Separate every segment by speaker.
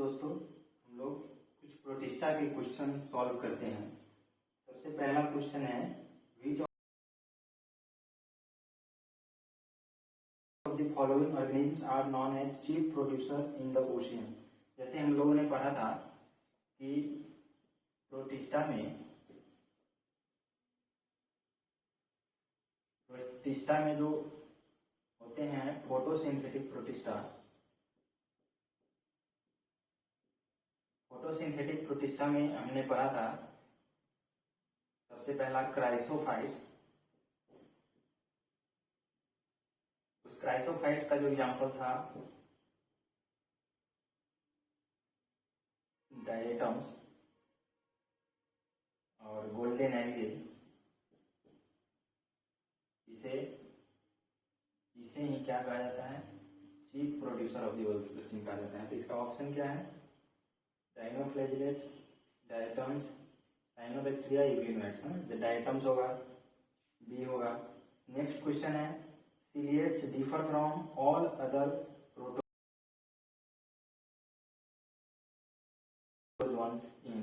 Speaker 1: दोस्तों, हम लोग कुछ प्रोटिस्टा के क्वेश्चन सॉल्व करते हैं। सबसे पहला क्वेश्चन है, which of the following organisms are known as chief producer in the ocean. जैसे हम लोगों ने पढ़ा था कि प्रोटिस्टा में जो होते हैं फोटोसिंथेटिक प्रोटिस्टा में हमने पढ़ा था सबसे पहला क्राइसोफाइट्स। उस क्राइसोफाइट्स का जो एग्जांपल था डायटम्स और गोल्डन एंगल। इसे ही क्या कहा जाता है, chief producer of the ocean कहा जाता है। तो इसका ऑप्शन क्या है, dinoflagellates, diatoms, cyanobacteria, euglenoids. Diatoms होगा, बी होगा। नेक्स्ट क्वेश्चन है, ciliates differ from all other protozoans in,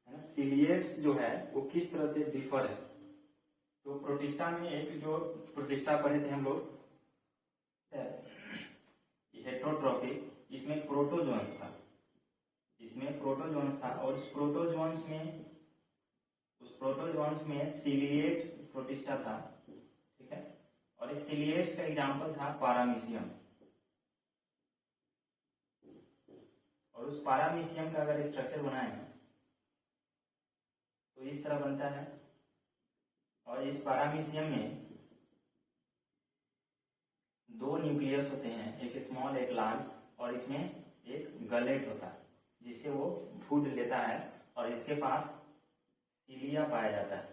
Speaker 1: है ना। सीलिएट्स जो है वो किस तरह से डिफर है। तो प्रोटिस्टा में एक जो प्रोटिस्टा पढ़े थे हम लोग हेटेरोट्रॉपिक, इसमें प्रोटोजोन्स था और उस प्रोटोजोन्स में सीलिएट प्रोटिस्टा था, ठीक है। और इस सीलिएट्स का एग्जांपल था पारामीशियम। और उस पारामीशियम का अगर स्ट्रक्चर बनाए तो इस तरह बनता है। और इस पारामीशियम में दो न्यूक्लियस होते हैं, एक स्मॉल एक लार्ज, और इसमें एक गलेट होता है जिससे वो फूड लेता है। और इसके पास सीलिया पाया जाता है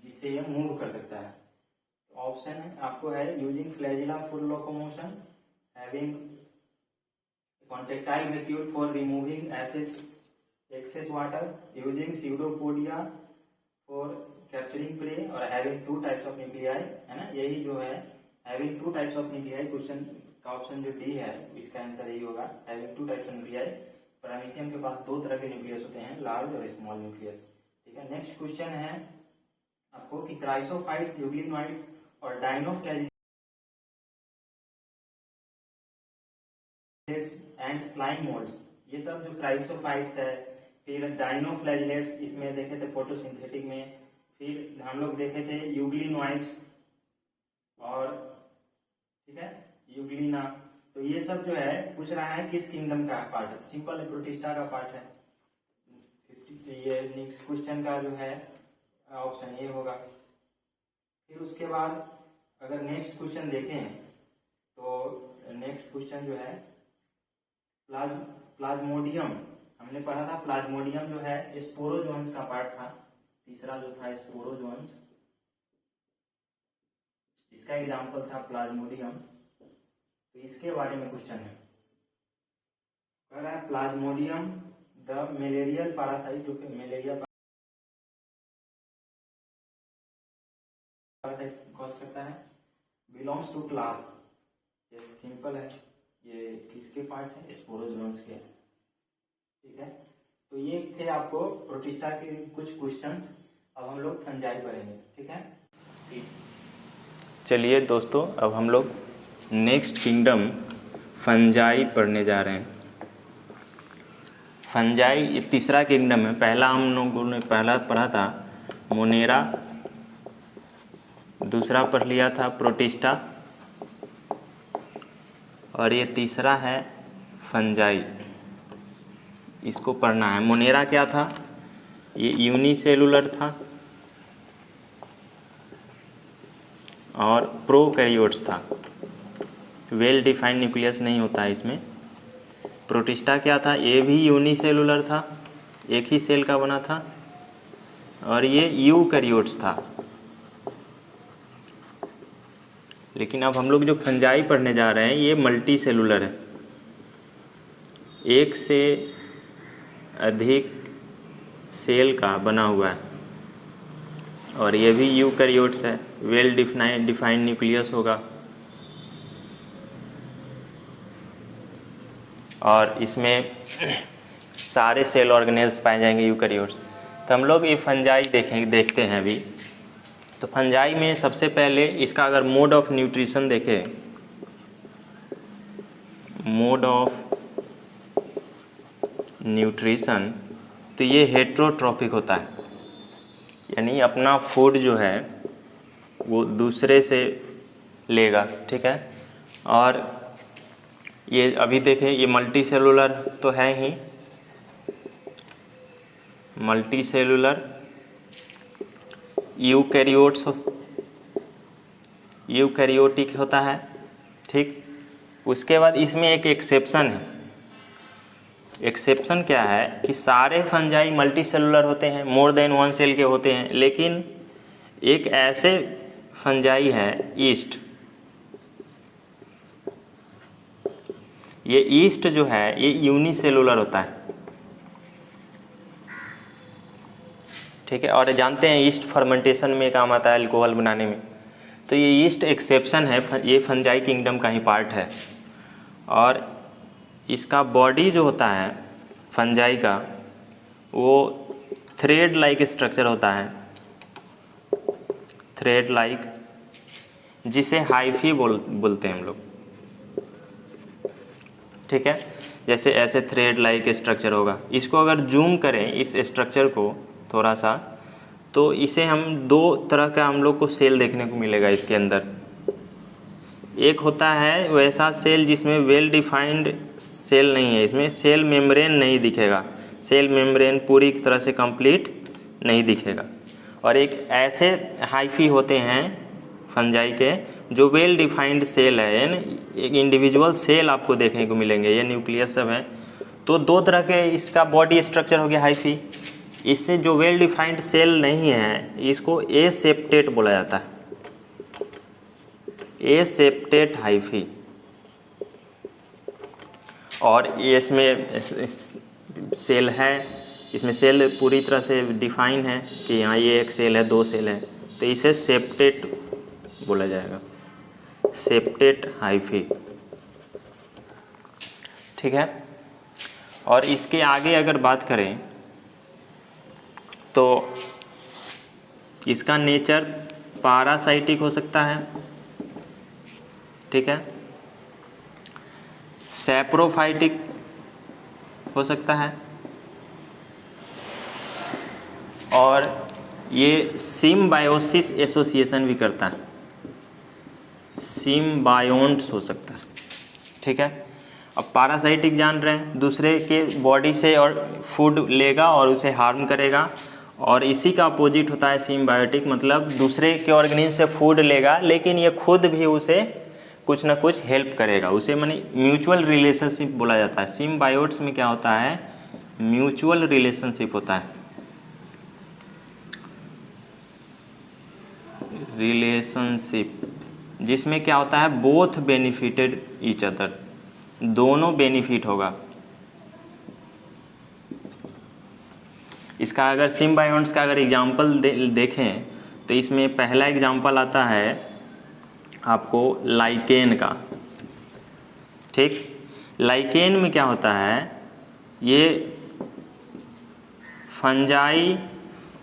Speaker 1: जिससे ये मूव कर सकता है। ऑप्शन आपको है, using flagella for locomotion, having contractile vacuole for removing excess water, using pseudopodia for capturing prey, और having two types of nuclei, है ना। यही जो है having two types of nuclei, question का ऑप्शन जो डी है इसका आंसर यही होगा, having two types of nuclei. Paramecium के पास दो तरह के न्यूक्लियस होते हैं, लार्ज और स्मॉल न्यूक्लियस, ठीक है। नेक्स्ट क्वेश्चन है आपको कि क्राइसोफाइट्स, यूग्लिनोइड्स और डायनोफ्लैजिलेट्स एंड स्लाइम मोल्ड्स, ये सब जो क्राइसोफाइट्स है, फिर डायनोफ्लैजिलेट्स इसमें देखे थे फोटोसिंथेटिक में, फिर हम लोग देखे थे यूग्लिनोइड्स और, ठीक है, यूग्लिना। तो ये सब जो है पूछ रहा है किस किंगडम का पार्ट है। सिंपल है, प्रोटिस्टा का पार्ट है। ये नेक्स्ट क्वेश्चन का जो है ऑप्शन ए होगा। फिर उसके बाद अगर नेक्स्ट क्वेश्चन देखें तो नेक्स्ट क्वेश्चन जो है प्लाज्मोडियम, हमने पढ़ा था प्लाज्मोडियम जो है स्पोरोजोन्स का पार्ट था। तीसरा जो था स्पोरोजोन्स, इसका एग्जांपल था प्लाज्मोडियम। तो इसके बारे में क्वेश्चन है, कह रहा है प्लाज्मोडियम द मलेरियल पैरासाइट, जो कि मलेरिया पैरासाइट कॉज करता है, बिलोंग्स टू क्लास, ये सिंपल है, ये किसके पार्ट है, स्पोरोजोन्स के, ठीक है। तो ये थे आपको प्रोटिस्टा के कुछ क्वेश्चंस। अब हम लोग फंजाई पढ़ेंगे, ठीक है।
Speaker 2: चलिए दोस्तों, अब हम लोग नेक्स्ट किंगडम फंजाई पढ़ने जा रहे हैं। फंजाई ये तीसरा किंगडम है। पहला हम लोगों ने पढ़ा था मोनेरा, दूसरा पढ़ लिया था प्रोटिस्टा, और ये तीसरा है फंजाई। इसको पढ़ना है। मोनेरा क्या था, ये यूनिसेलुलर था और प्रोकैरियोट्स था, वेल डिफाइंड न्यूक्लियस नहीं होता है इसमें। प्रोटिस्टा क्या था, ये भी यूनिसेलुलर था, एक ही सेल का बना था, और ये यूकैरियोट्स था। लेकिन अब हम लोग जो फंजाई पढ़ने जा रहे हैं ये मल्टी सेलुलर है, एक से अधिक सेल का बना हुआ है, और ये भी यूकैरियोट्स है, वेल डिफाइंड न्यूक्लियस होगा। और इसमें सारे सेल ऑर्गेनेल्स पाए जाएंगे यूकैरियोट्स। तो हम लोग ये फंजाई देखते हैं अभी। तो फंजाई में सबसे पहले इसका अगर मोड ऑफ न्यूट्रिशन देखें, मोड ऑफ न्यूट्रिशन, तो ये हेट्रोट्रॉफिक होता है, यानी अपना फूड जो है वो दूसरे से लेगा, ठीक है। और ये अभी देखें, ये मल्टी सेलुलर तो है ही, मल्टी सेलुलर यूकैरियोटिक होता है, ठीक। उसके बाद इसमें एक एक्सेप्शन है। एक्सेप्शन क्या है कि सारे फंजाई मल्टी सेलुलर होते हैं, मोर देन वन सेल के होते हैं, लेकिन एक ऐसे फंजाई है ईस्ट, ये ईस्ट जो है ये यूनिसेलुलर होता है, ठीक है। और जानते हैं ईस्ट फर्मेंटेशन में काम आता है, अल्कोहल बनाने में। तो ये ईस्ट एक्सेप्शन है, ये फंजाई किंगडम का ही पार्ट है। और इसका बॉडी जो होता है फंजाई का, वो थ्रेड लाइक स्ट्रक्चर होता है, थ्रेड लाइक, जिसे हाइफी बोलते हैं हम लोग, ठीक है। जैसे ऐसे थ्रेड लाइक स्ट्रक्चर होगा। इसको अगर जूम करें इस स्ट्रक्चर को थोड़ा सा, तो इसे हम दो तरह का हम लोग को सेल देखने को मिलेगा इसके अंदर। एक होता है वैसा सेल जिसमें वेल डिफाइंड सेल नहीं है, इसमें सेल मेम्ब्रेन नहीं दिखेगा, सेल मेम्ब्रेन पूरी तरह से कंप्लीट नहीं दिखेगा। और एक ऐसे हाइफी होते हैं फंजाई के जो वेल डिफाइंड सेल है, यानी एक इंडिविजुअल सेल आपको देखने को मिलेंगे, ये न्यूक्लियस सब है। तो दो तरह के इसका बॉडी स्ट्रक्चर हो गया हाइफी। इससे जो वेल डिफाइंड सेल नहीं है इसको एसेप्टेट बोला जाता है, एसेप्टेट हाइफी। और ये इसमें सेल है, इसमें सेल पूरी तरह से डिफाइन है कि यहाँ ये एक सेल है, दो सेल है, तो इसे सेप्टेट बोला जाएगा, सेप्टेट हाइफी, ठीक है। और इसके आगे अगर बात करें तो इसका नेचर पैरासाइटिक हो सकता है, ठीक है, सैप्रोफाइटिक हो सकता है, और ये सिम्बायोसिस एसोसिएशन भी करता है, सिम्बायोन्ट्स हो सकता है, ठीक है। अब पैरासाइटिक जान रहे हैं, दूसरे के बॉडी से और फूड लेगा और उसे हार्म करेगा, और इसी का अपोजिट होता है सिम्बायोटिक, मतलब दूसरे के ऑर्गेनिज्म से फूड लेगा लेकिन ये खुद भी उसे कुछ ना कुछ हेल्प करेगा, उसे माने म्यूचुअल रिलेशनशिप बोला जाता है। सिम्बायोट्स में क्या होता है, म्यूचुअल रिलेशनशिप होता है, रिलेशनशिप जिसमें क्या होता है, बोथ बेनिफिटेड ईच अदर, दोनों बेनिफिट होगा। इसका अगर सिम्बायोट्स का अगर एग्जाम्पल देखें तो इसमें पहला एग्जाम्पल आता है आपको लाइकेन का, ठीक। लाइकेन में क्या होता है, ये फंजाई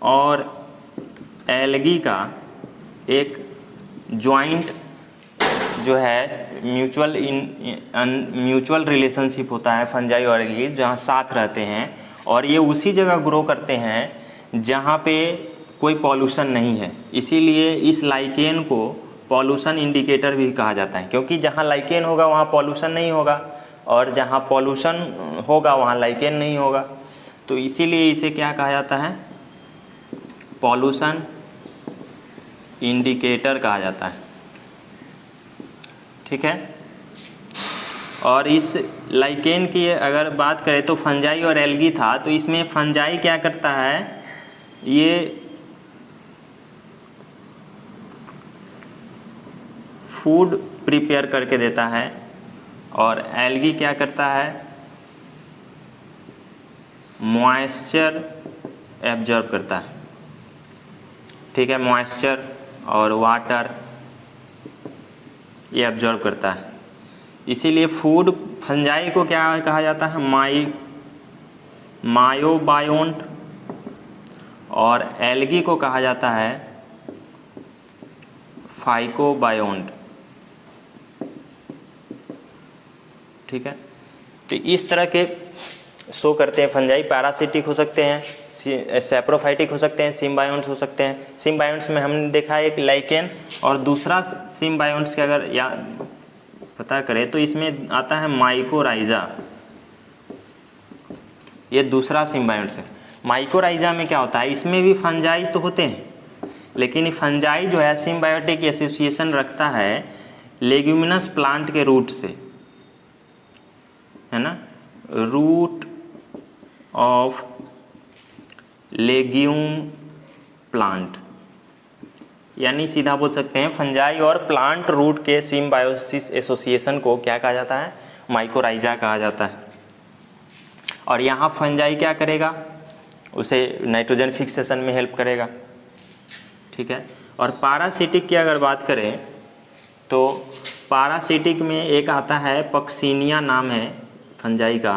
Speaker 2: और एल्गी का एक जॉइंट जो है म्यूचुअल रिलेशनशिप होता है फंजाई और एल्गी, जहाँ साथ रहते हैं, और ये उसी जगह ग्रो करते हैं जहाँ पे कोई पॉल्यूशन नहीं है। इसीलिए इस लाइकेन को पॉल्यूशन इंडिकेटर भी कहा जाता है, क्योंकि जहाँ लाइकेन होगा वहाँ पॉल्यूशन नहीं होगा, और जहाँ पॉल्यूशन होगा वहाँ लाइकेन नहीं होगा। तो इसीलिए इसे क्या कहा जाता है, पॉल्यूशन इंडिकेटर कहा जाता है, ठीक है। और इस लाइकेन की अगर बात करें तो फंजाई और एल्गी था, तो इसमें फंजाई क्या करता है, ये फूड प्रिपेयर करके देता है, और एल्गी क्या करता है, मॉइस्चर एब्जॉर्ब करता है, ठीक है। मॉइस्चर और वाटर ये एब्जॉर्ब करता है। इसीलिए फूड फंजाई को क्या कहा जाता है, मायोबायोन्ट, और एल्गी को कहा जाता है फाइकोबायोन्ट। ठीक है, तो इस तरह के शो करते हैं फंजाई। पैरासिटिक हो सकते हैं, सैप्रोफाइटिक हो सकते हैं, सिम्बायोन्ट्स हो सकते हैं। सिम्बायोन्ट्स में हमने देखा है एक लाइकेन, और दूसरा सिम्बायोन्ट्स के अगर या पता करें तो इसमें आता है माइकोराइजा, ये दूसरा सिम्बायोन्ट्स है। माइकोराइजा में क्या होता है, इसमें भी फंजाई तो होते हैं, लेकिन ये फंजाई जो है सिम्बायोटिक एसोसिएशन रखता है लेग्यूमिनस प्लांट के रूट से, है ना, रूट ऑफ लेग्यूम प्लांट, यानी सीधा बोल सकते हैं फंजाई और प्लांट रूट के सिम्बायोसिस एसोसिएशन को क्या कहा जाता है, माइकोराइजा कहा जाता है। और यहाँ फंजाई क्या करेगा, उसे नाइट्रोजन फिक्सेशन में हेल्प करेगा। ठीक है, और पारासिटिक की अगर बात करें तो पारासिटिक में एक आता है पक्सिनिया, नाम है फंजाई का।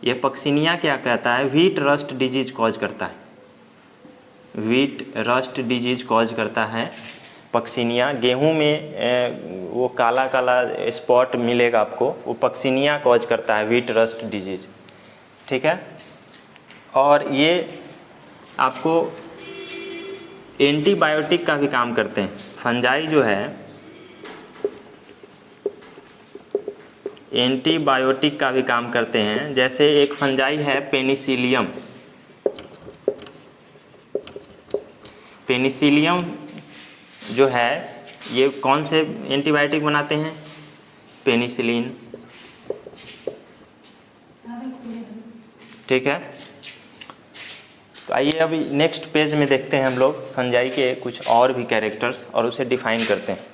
Speaker 2: ये पक्सिनिया क्या कहता है, व्हीट रस्ट डिजीज कॉज करता है, व्हीट रस्ट डिजीज कॉज करता है पक्सिनिया। गेहूं में वो काला काला स्पॉट मिलेगा आपको, वो पक्सिनिया कॉज करता है, व्हीट रस्ट डिजीज। ठीक है, और ये आपको एंटीबायोटिक का भी काम करते हैं। फंजाई जो है एंटीबायोटिक का भी काम करते हैं। जैसे एक फंजाई है पेनिसिलियम, पेनिसिलियम जो है ये कौन से एंटीबायोटिक बनाते हैं, पेनिसिलिन। ठीक है, तो आइए अभी नेक्स्ट पेज में देखते हैं हम लोग फंजाई के कुछ और भी कैरेक्टर्स और उसे डिफाइन करते हैं।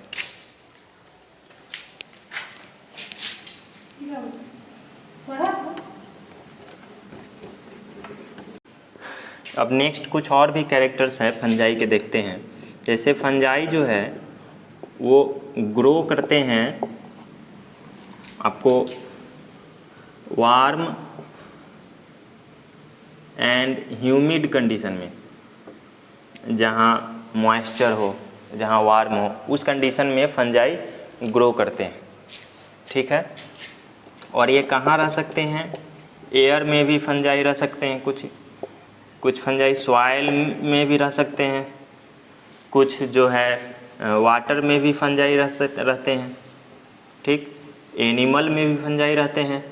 Speaker 2: अब नेक्स्ट कुछ और भी कैरेक्टर्स हैं फंजाई के, देखते हैं। जैसे फंजाई जो है वो ग्रो करते हैं आपको वार्म एंड ह्यूमिड कंडीशन में, जहाँ मॉइस्चर हो, जहाँ वार्म हो, उस कंडीशन में फंजाई ग्रो करते हैं। ठीक है, और ये कहाँ रह सकते हैं, एयर में भी फंजाई रह सकते हैं, कुछ फंजाई सॉइल में भी रह सकते हैं, कुछ जो है वाटर में भी फंजाई रहते हैं। ठीक, एनिमल में भी फंजाई रहते हैं,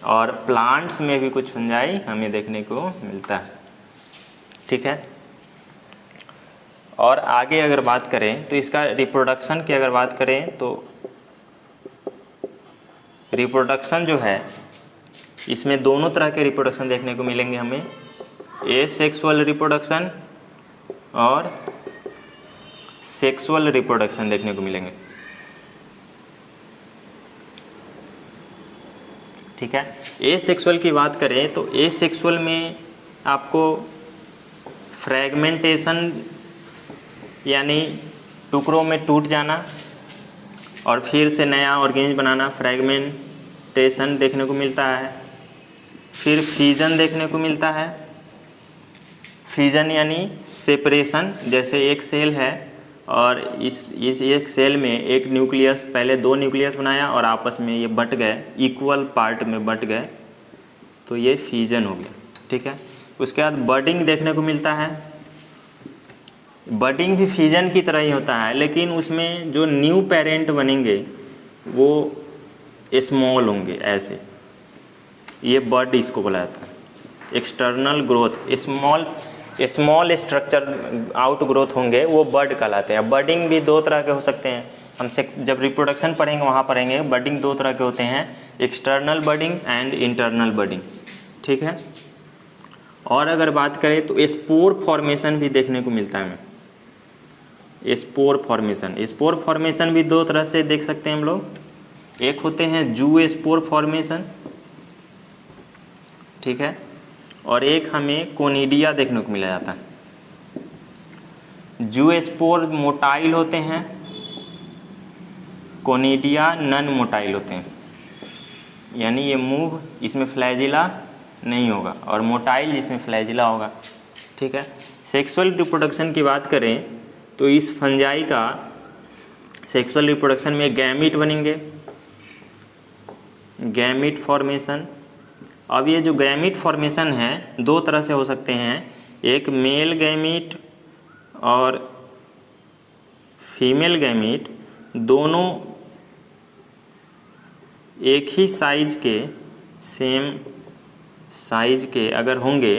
Speaker 2: और प्लांट्स में भी कुछ फंजाई हमें देखने को मिलता है। ठीक है, और आगे अगर बात करें तो इसका रिप्रोडक्शन की अगर बात करें तो रिप्रोडक्शन जो है इसमें दोनों तरह के रिप्रोडक्शन देखने को मिलेंगे हमें, एसेक्सुअल रिप्रोडक्शन और सेक्सुअल रिप्रोडक्शन देखने को मिलेंगे। ठीक है, एसेक्सुअल की बात करें तो एसेक्सुअल में आपको फ्रैगमेंटेशन यानी टुकड़ों में टूट जाना और फिर से नया ऑर्गेनिज बनाना, फ्रैगमेंटेशन देखने को मिलता है। फिर फिजन देखने को मिलता है, फिजन यानी सेपरेशन, जैसे एक सेल है और इस एक सेल में एक न्यूक्लियस, पहले दो न्यूक्लियस बनाया और आपस में ये बट गए, इक्वल पार्ट में बट गए, तो ये फिजन हो गया। ठीक है, उसके बाद बडिंग देखने को मिलता है। बडिंग भी फिजन की तरह ही होता है, लेकिन उसमें जो न्यू पेरेंट बनेंगे वो स्मॉल होंगे, ऐसे, ये बड इसको बोला जाता है। External growth, small structure out growth होंगे वो बड कहलाते हैं। बडिंग भी दो तरह के हो सकते हैं, हम जब रिप्रोडक्शन पढ़ेंगे वहाँ पढ़ेंगे। बडिंग दो तरह के होते हैं, external budding and internal budding. ठीक है, और अगर बात करें तो स्पोर फॉर्मेशन भी देखने को मिलता है हमें। स्पोर फॉर्मेशन भी दो तरह से देख सकते हैं हम लोग। एक होते हैं जू स्पोर फॉर्मेशन, ठीक है, और एक हमें कोनिडिया देखने को मिला जाता है। जू स्पोर मोटाइल होते हैं, कोनिडिया नन मोटाइल होते हैं, यानी ये मूव, इसमें फ्लैजिला नहीं होगा, और मोटाइल जिसमें फ्लैजिला होगा। ठीक है। सेक्सुअल रिप्रोडक्शन की बात करें तो इस फंजाई का सेक्सुअल रिप्रोडक्शन में गैमीट बनेंगे, गैमीट फॉर्मेशन। अब ये जो गैमीट फॉर्मेशन है दो तरह से हो सकते हैं, एक मेल गैमीट और फीमेल गैमीट, दोनों एक ही साइज के, सेम साइज के अगर होंगे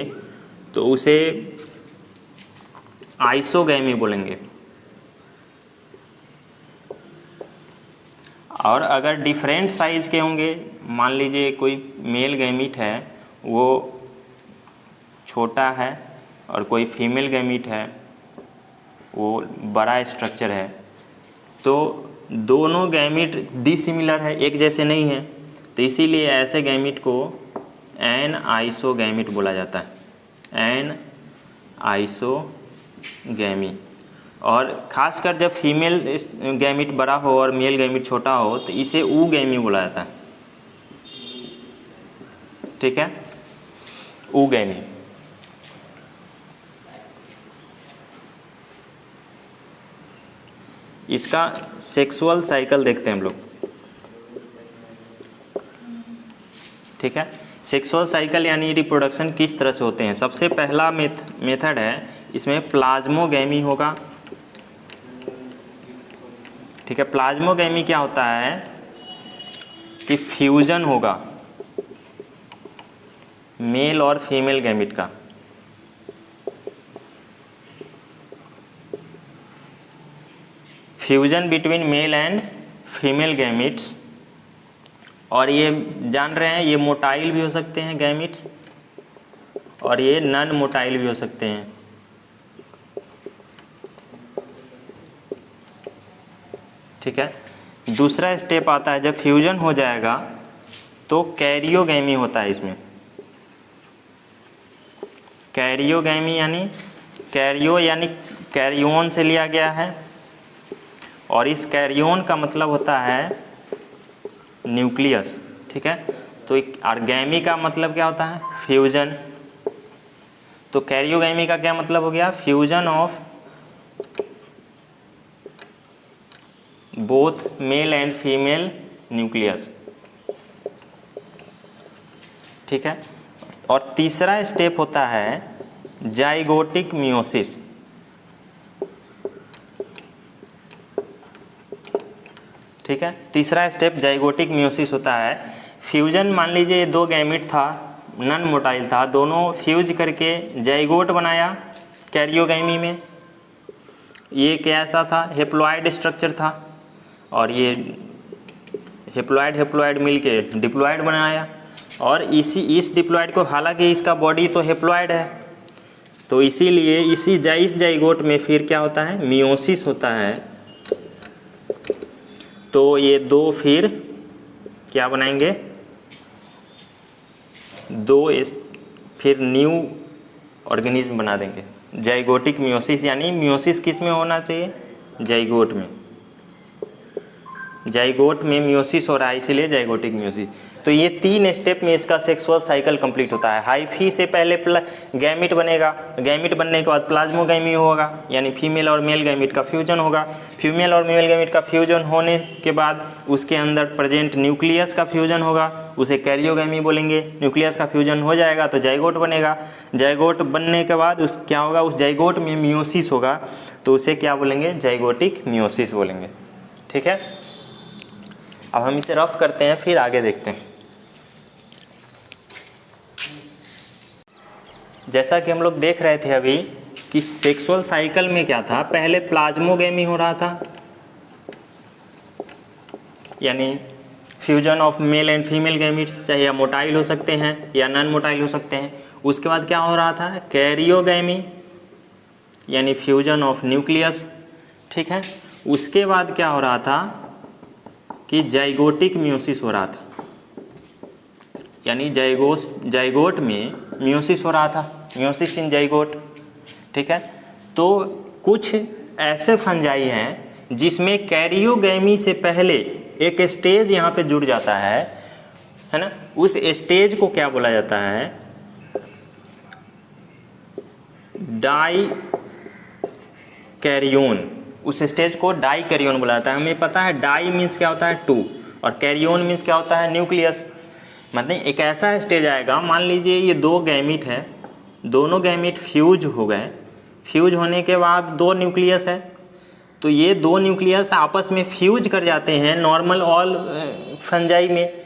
Speaker 2: तो उसे आइसोगैमी बोलेंगे। और अगर डिफरेंट साइज के होंगे, मान लीजिए कोई मेल गैमीट है वो छोटा है और कोई फीमेल गैमीट है वो बड़ा स्ट्रक्चर है, तो दोनों गैमीट डिसिमिलर है, एक जैसे नहीं है, तो इसीलिए ऐसे गैमीट को एन आइसोगैमीट बोला जाता है, एन आइसोगैमी। और खासकर जब फीमेल गैमीट बड़ा हो और मेल गैमीट छोटा हो तो इसे ऊगैमी बोला जाता है। ठीक है, ऊगैमी। इसका सेक्सुअल साइकिल देखते हैं हम लोग। ठीक है, सेक्सुअल साइकिल यानी रिप्रोडक्शन किस तरह से होते हैं। सबसे पहला मेथड है, इसमें प्लाज्मोगैमी होगा। ठीक है, प्लाज्मोगैमी क्या होता है कि फ्यूजन होगा मेल और फीमेल गैमीट का। Fusion between male and female gametes. और ये जान रहे हैं ये मोटाइल भी हो सकते हैं गैमीट्स और ये नॉन मोटाइल भी हो सकते हैं। ठीक है, दूसरा स्टेप आता है जब फ्यूजन हो जाएगा तो कैरियोगैमी होता है। इसमें कैरियोगैमी यानी कैरियोन से लिया गया है, और इस कैरियोन का मतलब होता है न्यूक्लियस। ठीक है, तो और गैमी का मतलब क्या होता है, फ्यूजन। तो कैरियोगैमी का क्या मतलब हो गया, fusion of both male and female nucleus. ठीक है, और तीसरा स्टेप होता है जाइगोटिक मियोसिस। ठीक है, तीसरा स्टेप जाइगोटिक मियोसिस होता है। फ्यूजन, मान लीजिए दो गैमीट था, नॉन मोटाइल था, दोनों फ्यूज करके जाइगोट बनाया कैरियोगैमी में। ये कैसा था, हेप्लॉइड स्ट्रक्चर था, और ये हेप्लॉइड मिलके डिप्लॉइड बनाया। और इस डिप्लॉइड को, हालांकि इसका बॉडी तो हेप्लॉइड है, तो इसीलिए इस जाइगोट में फिर क्या होता है, मियोसिस होता है। तो ये दो फिर क्या बनाएंगे, फिर न्यू ऑर्गेनिज्म बना देंगे। जाइगोटिक मियोसिस यानी मियोसिस किस में होना चाहिए, जाइगोट में। जाइगोट में मियोसिस हो रहा है, इसीलिए जाइगोटिक मियोसिस। तो ये 3 स्टेप में इसका सेक्सुअल साइकिल कंप्लीट होता है। हाइफी से पहले गैमीट बनेगा, गैमीट बनने के बाद प्लाज्मोगैमी होगा, यानी फीमेल और मेल गैमीट का फ्यूजन होगा। फीमेल और मेल गैमीट का फ्यूजन होने के बाद उसके अंदर प्रेजेंट न्यूक्लियस का फ्यूजन होगा, उसे कैरियोगैमी बोलेंगे। न्यूक्लियस का फ्यूजन हो जाएगा तो जाइगोट बनेगा। जाइगोट बनने के बाद क्या होगा, उस जाइगोट में मियोसिस होगा, तो उसे क्या बोलेंगे, जाइगोटिक मियोसिस बोलेंगे। ठीक है, अब हम इसे रफ करते हैं, फिर आगे देखते हैं। जैसा कि हम लोग देख रहे थे अभी कि सेक्सुअल साइकिल में क्या था, पहले प्लाज्मोगैमी हो रहा था, यानी fusion of male and female gametes, चाहे या मोटाइल हो सकते हैं या नॉन मोटाइल हो सकते हैं। उसके बाद क्या हो रहा था, कैरियोगैमी, यानी फ्यूजन ऑफ न्यूक्लियस। ठीक है, उसके बाद क्या हो रहा था कि जाइगोटिक मियोसिस हो रहा था, यानी जाइगोट में मियोसिस हो रहा था, मियोसिस इन जाइगोट। ठीक है, तो कुछ ऐसे फंजाई हैं जिसमें कैरियोगैमी से पहले एक स्टेज यहाँ पे जुड़ जाता है ना, उस स्टेज को क्या बोला जाता है, डाई कैरियोन, उस स्टेज को डाई कैरियोन बोला जाता है। हमें पता है डाई मीन्स क्या होता है 2 और कैरियोन मीन्स क्या होता है न्यूक्लियस। मतलब एक ऐसा स्टेज आएगा, मान लीजिए ये 2 गैमीट है, दोनों गैमीट फ्यूज हो गए, फ्यूज होने के बाद 2 न्यूक्लियस है, तो ये 2 न्यूक्लियस आपस में फ्यूज कर जाते हैं नॉर्मल ऑल फंजाई में।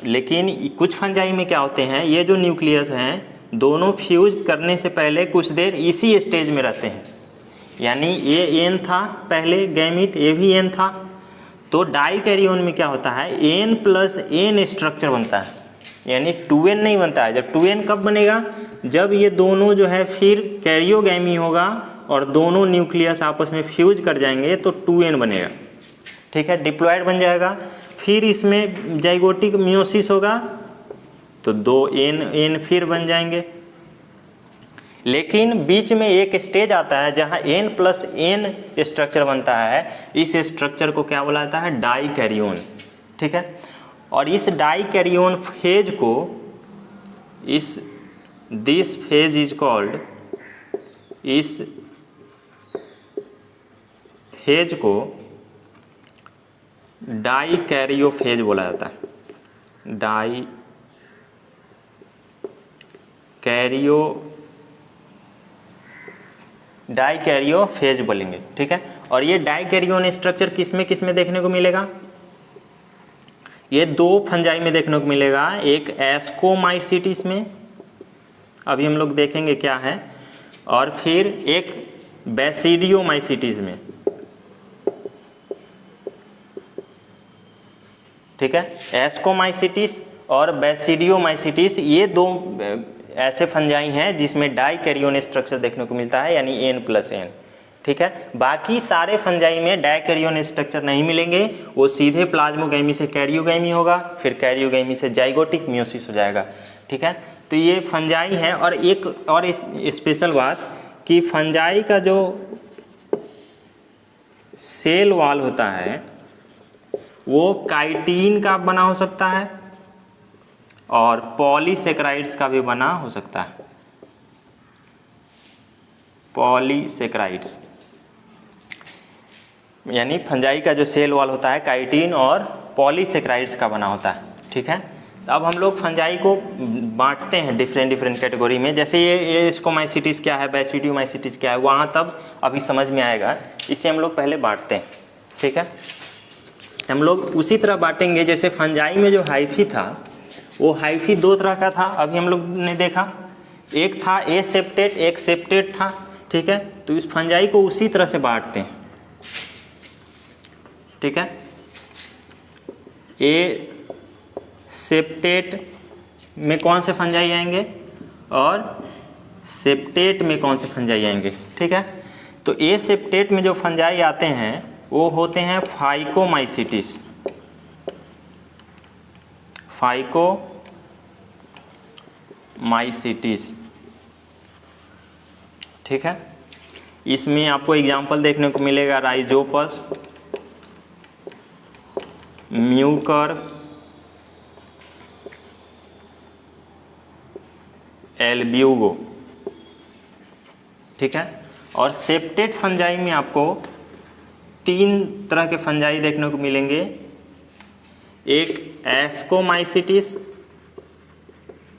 Speaker 2: लेकिन कुछ फंजाई में क्या होते हैं, ये जो न्यूक्लियस हैं दोनों फ्यूज करने से पहले कुछ देर इसी स्टेज में रहते हैं। यानी ये एन था पहले गैमीट, ये भी एन था, तो डाई कैरियोन में क्या होता है एन प्लस एन स्ट्रक्चर बनता है, यानी 2n नहीं बनता है। जब 2n कब बनेगा, जब ये दोनों जो है फिर कैरियोगैमी होगा और दोनों न्यूक्लियस आपस में फ्यूज कर जाएंगे तो 2n बनेगा। ठीक है, डिप्लॉयड बन जाएगा। फिर इसमें जाइगोटिक मियोसिस होगा तो 2n फिर बन जाएंगे। लेकिन बीच में एक स्टेज आता है जहां n प्लस n स्ट्रक्चर बनता है, इस स्ट्रक्चर को क्या बोला जाता है डाई कैरियोन। ठीक है, और इस डाई कैरियोन फेज को दिस फेज इज कॉल्ड, इस फेज को डाई कैरियो फेज बोला जाता है, डाई कैरियो फेज बोलेंगे। ठीक है, और ये डाई कैरियोन स्ट्रक्चर किस में देखने को मिलेगा, ये 2 फंजाई में देखने को मिलेगा, एक एस्कोमाइसिटिस में, अभी हम लोग देखेंगे क्या है, और फिर एक बैसिडियोमाइसिटिस में। ठीक है, एस्कोमाइसिटिस और बैसिडियोमाइसिटिस ये 2 ऐसे फंजाई हैं जिसमें डाई कैरियोन स्ट्रक्चर देखने को मिलता है, यानी n प्लस n। ठीक है, बाकी सारे फंजाई में डाई कैरियोन स्ट्रक्चर नहीं मिलेंगे, वो सीधे प्लाज्मोगैमी से कैरियोगैमी होगा, फिर कैरियोगैमी से जाइगोटिक मियोसिस हो जाएगा। ठीक है, तो ये फंजाई है। और एक और स्पेशल बात कि फंजाई का जो सेल वॉल होता है वो काइटिन का बना हो सकता है और पॉलीसेकेराइड्स का भी बना हो सकता है। पॉलीसेकेराइड्स यानी फंजाई का जो सेल वॉल होता है काइटिन और पॉलीसेकेराइड्स का बना होता है। ठीक है, तो अब हम लोग फंजाई को बांटते हैं डिफरेंट कैटेगरी में। जैसे ये एस्कोमाइसिटिस क्या है, बैसिडियोमाइसिटिस क्या है, वहाँ तब अभी समझ में आएगा, इसे हम लोग पहले बांटते हैं। ठीक है, हम लोग उसी तरह बांटेंगे जैसे फंजाई में जो हाइफी था वो हाइफी 2 तरह का था, अभी हम लोग ने देखा, एक था ए सेप्टेट, एक सेप्टेट था। ठीक है, तो इस फंजाई को उसी तरह से बांटते हैं। ठीक है, ए सेप्टेट में कौन से फंजाई आएंगे और सेप्टेट में कौन से फंजाई आएंगे। ठीक है, तो ए सेप्टेट में जो फंजाई आते हैं वो होते हैं फाइकोमाइसिटिस, फाइकोमाइसिटिस। ठीक है, इसमें आपको एग्जाम्पल देखने को मिलेगा राइजोपस, म्यूकर, एल्ब्यूगो। ठीक है, और सेप्टेट फंजाई में आपको 3 तरह के फंजाई देखने को मिलेंगे, एक एस्कोमाइसिटिस,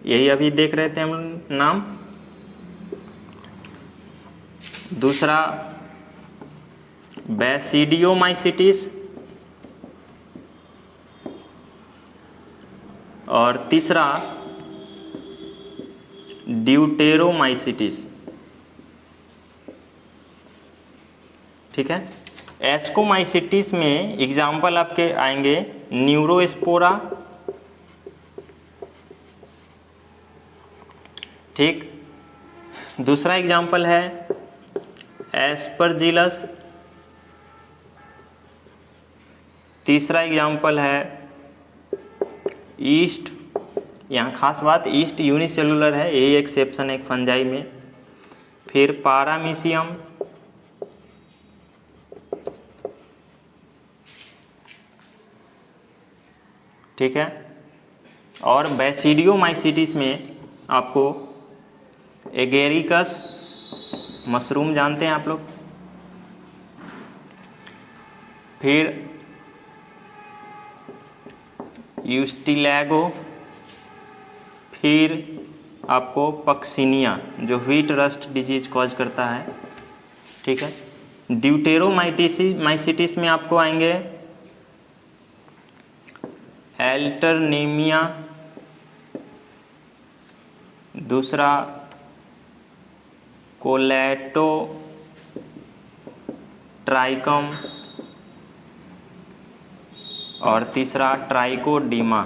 Speaker 2: यही अभी देख रहे थे हम नाम, दूसरा बैसिडियोमाइसिटिस और तीसरा ड्यूटेरोमाइसिटिस। ठीक है, एस्कोमाइसिटिस में एग्जाम्पल आपके आएंगे न्यूरोस्पोरा। ठीक, दूसरा एग्जाम्पल है एस्परजिलस, तीसरा एग्जाम्पल है ईस्ट, यहाँ खास बात ईस्ट यूनिसेलुलर है, यही एक्सेप्शन है एक फंजाई में, फिर पारामीशियम, ठीक है, और बैसिडियोमाइसिटिस में आपको एगेरिकस मशरूम जानते हैं आप लोग। फिर यूस्टिलैगो, फिर आपको पक्सिनिया जो व्हीट रस्ट डिजीज कॉज करता है, ठीक है। ड्यूटेरोमाइसिटिस में आपको आएंगे एल्टरनेमिया, दूसरा कोलेटो ट्राइकम और तीसरा ट्राइकोडीमा,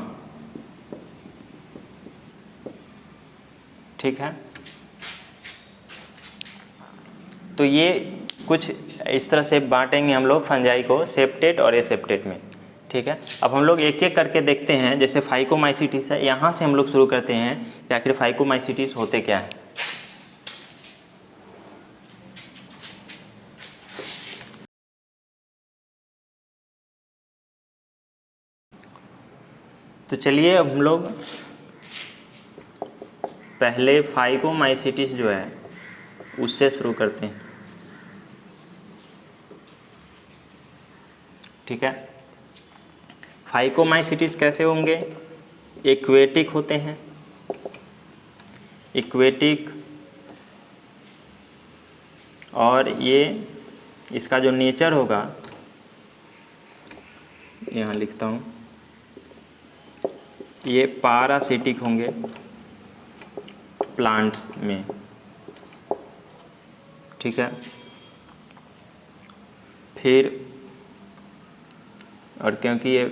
Speaker 2: ठीक है। तो ये कुछ इस तरह से बांटेंगे हम लोग फंजाई को सेप्टेट और एसेप्टेट में, ठीक है। अब हम लोग एक एक करके देखते हैं। जैसे फाइकोमाइसिटिस है, यहाँ से हम लोग शुरू करते हैं कि आखिर फाइकोमाइसिटिस होते क्या है। तो चलिए अब हम लोग पहले फाइकोमाइसिटिस जो है उससे शुरू करते हैं, ठीक है। फाइकोमाइसिटिस कैसे होंगे? एक्वेटिक होते हैं, एक्वेटिक, और ये इसका जो नेचर होगा यहाँ लिखता हूँ, ये पारासिटिक होंगे प्लांट्स में, ठीक है। फिर और क्योंकि ये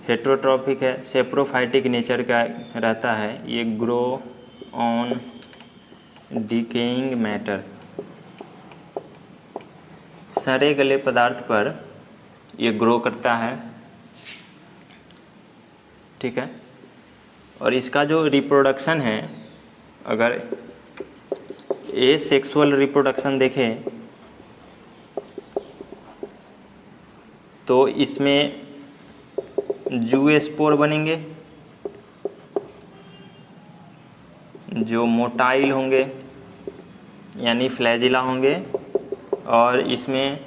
Speaker 2: हेट्रोट्रॉफिक है, सेप्रोफाइटिक नेचर का रहता है, ये ग्रो ऑन डिकेइंग मैटर, सड़े गले पदार्थ पर ये ग्रो करता है, ठीक है। और इसका जो रिप्रोडक्शन है, अगर ए सेक्सुअल रिप्रोडक्शन देखें तो इसमें जूस्पोर बनेंगे जो मोटाइल होंगे यानी फ्लैजिला होंगे, और इसमें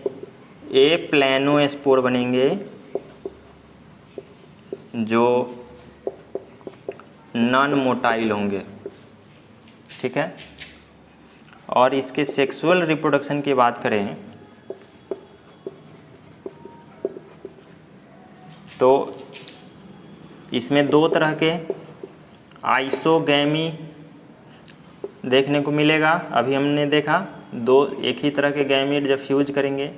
Speaker 2: ए प्लेनोस्पोर बनेंगे जो नॉन मोटाइल होंगे, ठीक है। और इसके सेक्सुअल रिप्रोडक्शन की बात करें तो इसमें दो तरह के आइसोगैमी देखने को मिलेगा। अभी हमने देखा दो एक ही तरह के गैमीट जब फ्यूज करेंगे,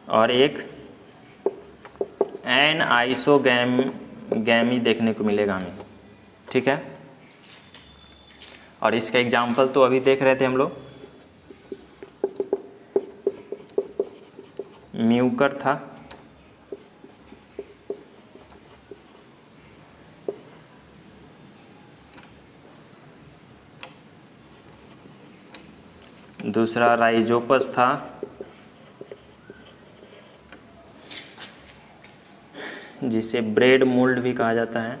Speaker 2: और एक एन आइसोगैमी देखने को मिलेगा हमें, ठीक है। और इसका एग्जाम्पल तो अभी देख रहे थे हम लोग, म्यूकर था, दूसरा राइजोपस था, जिसे ब्रेड मोल्ड भी कहा जाता है,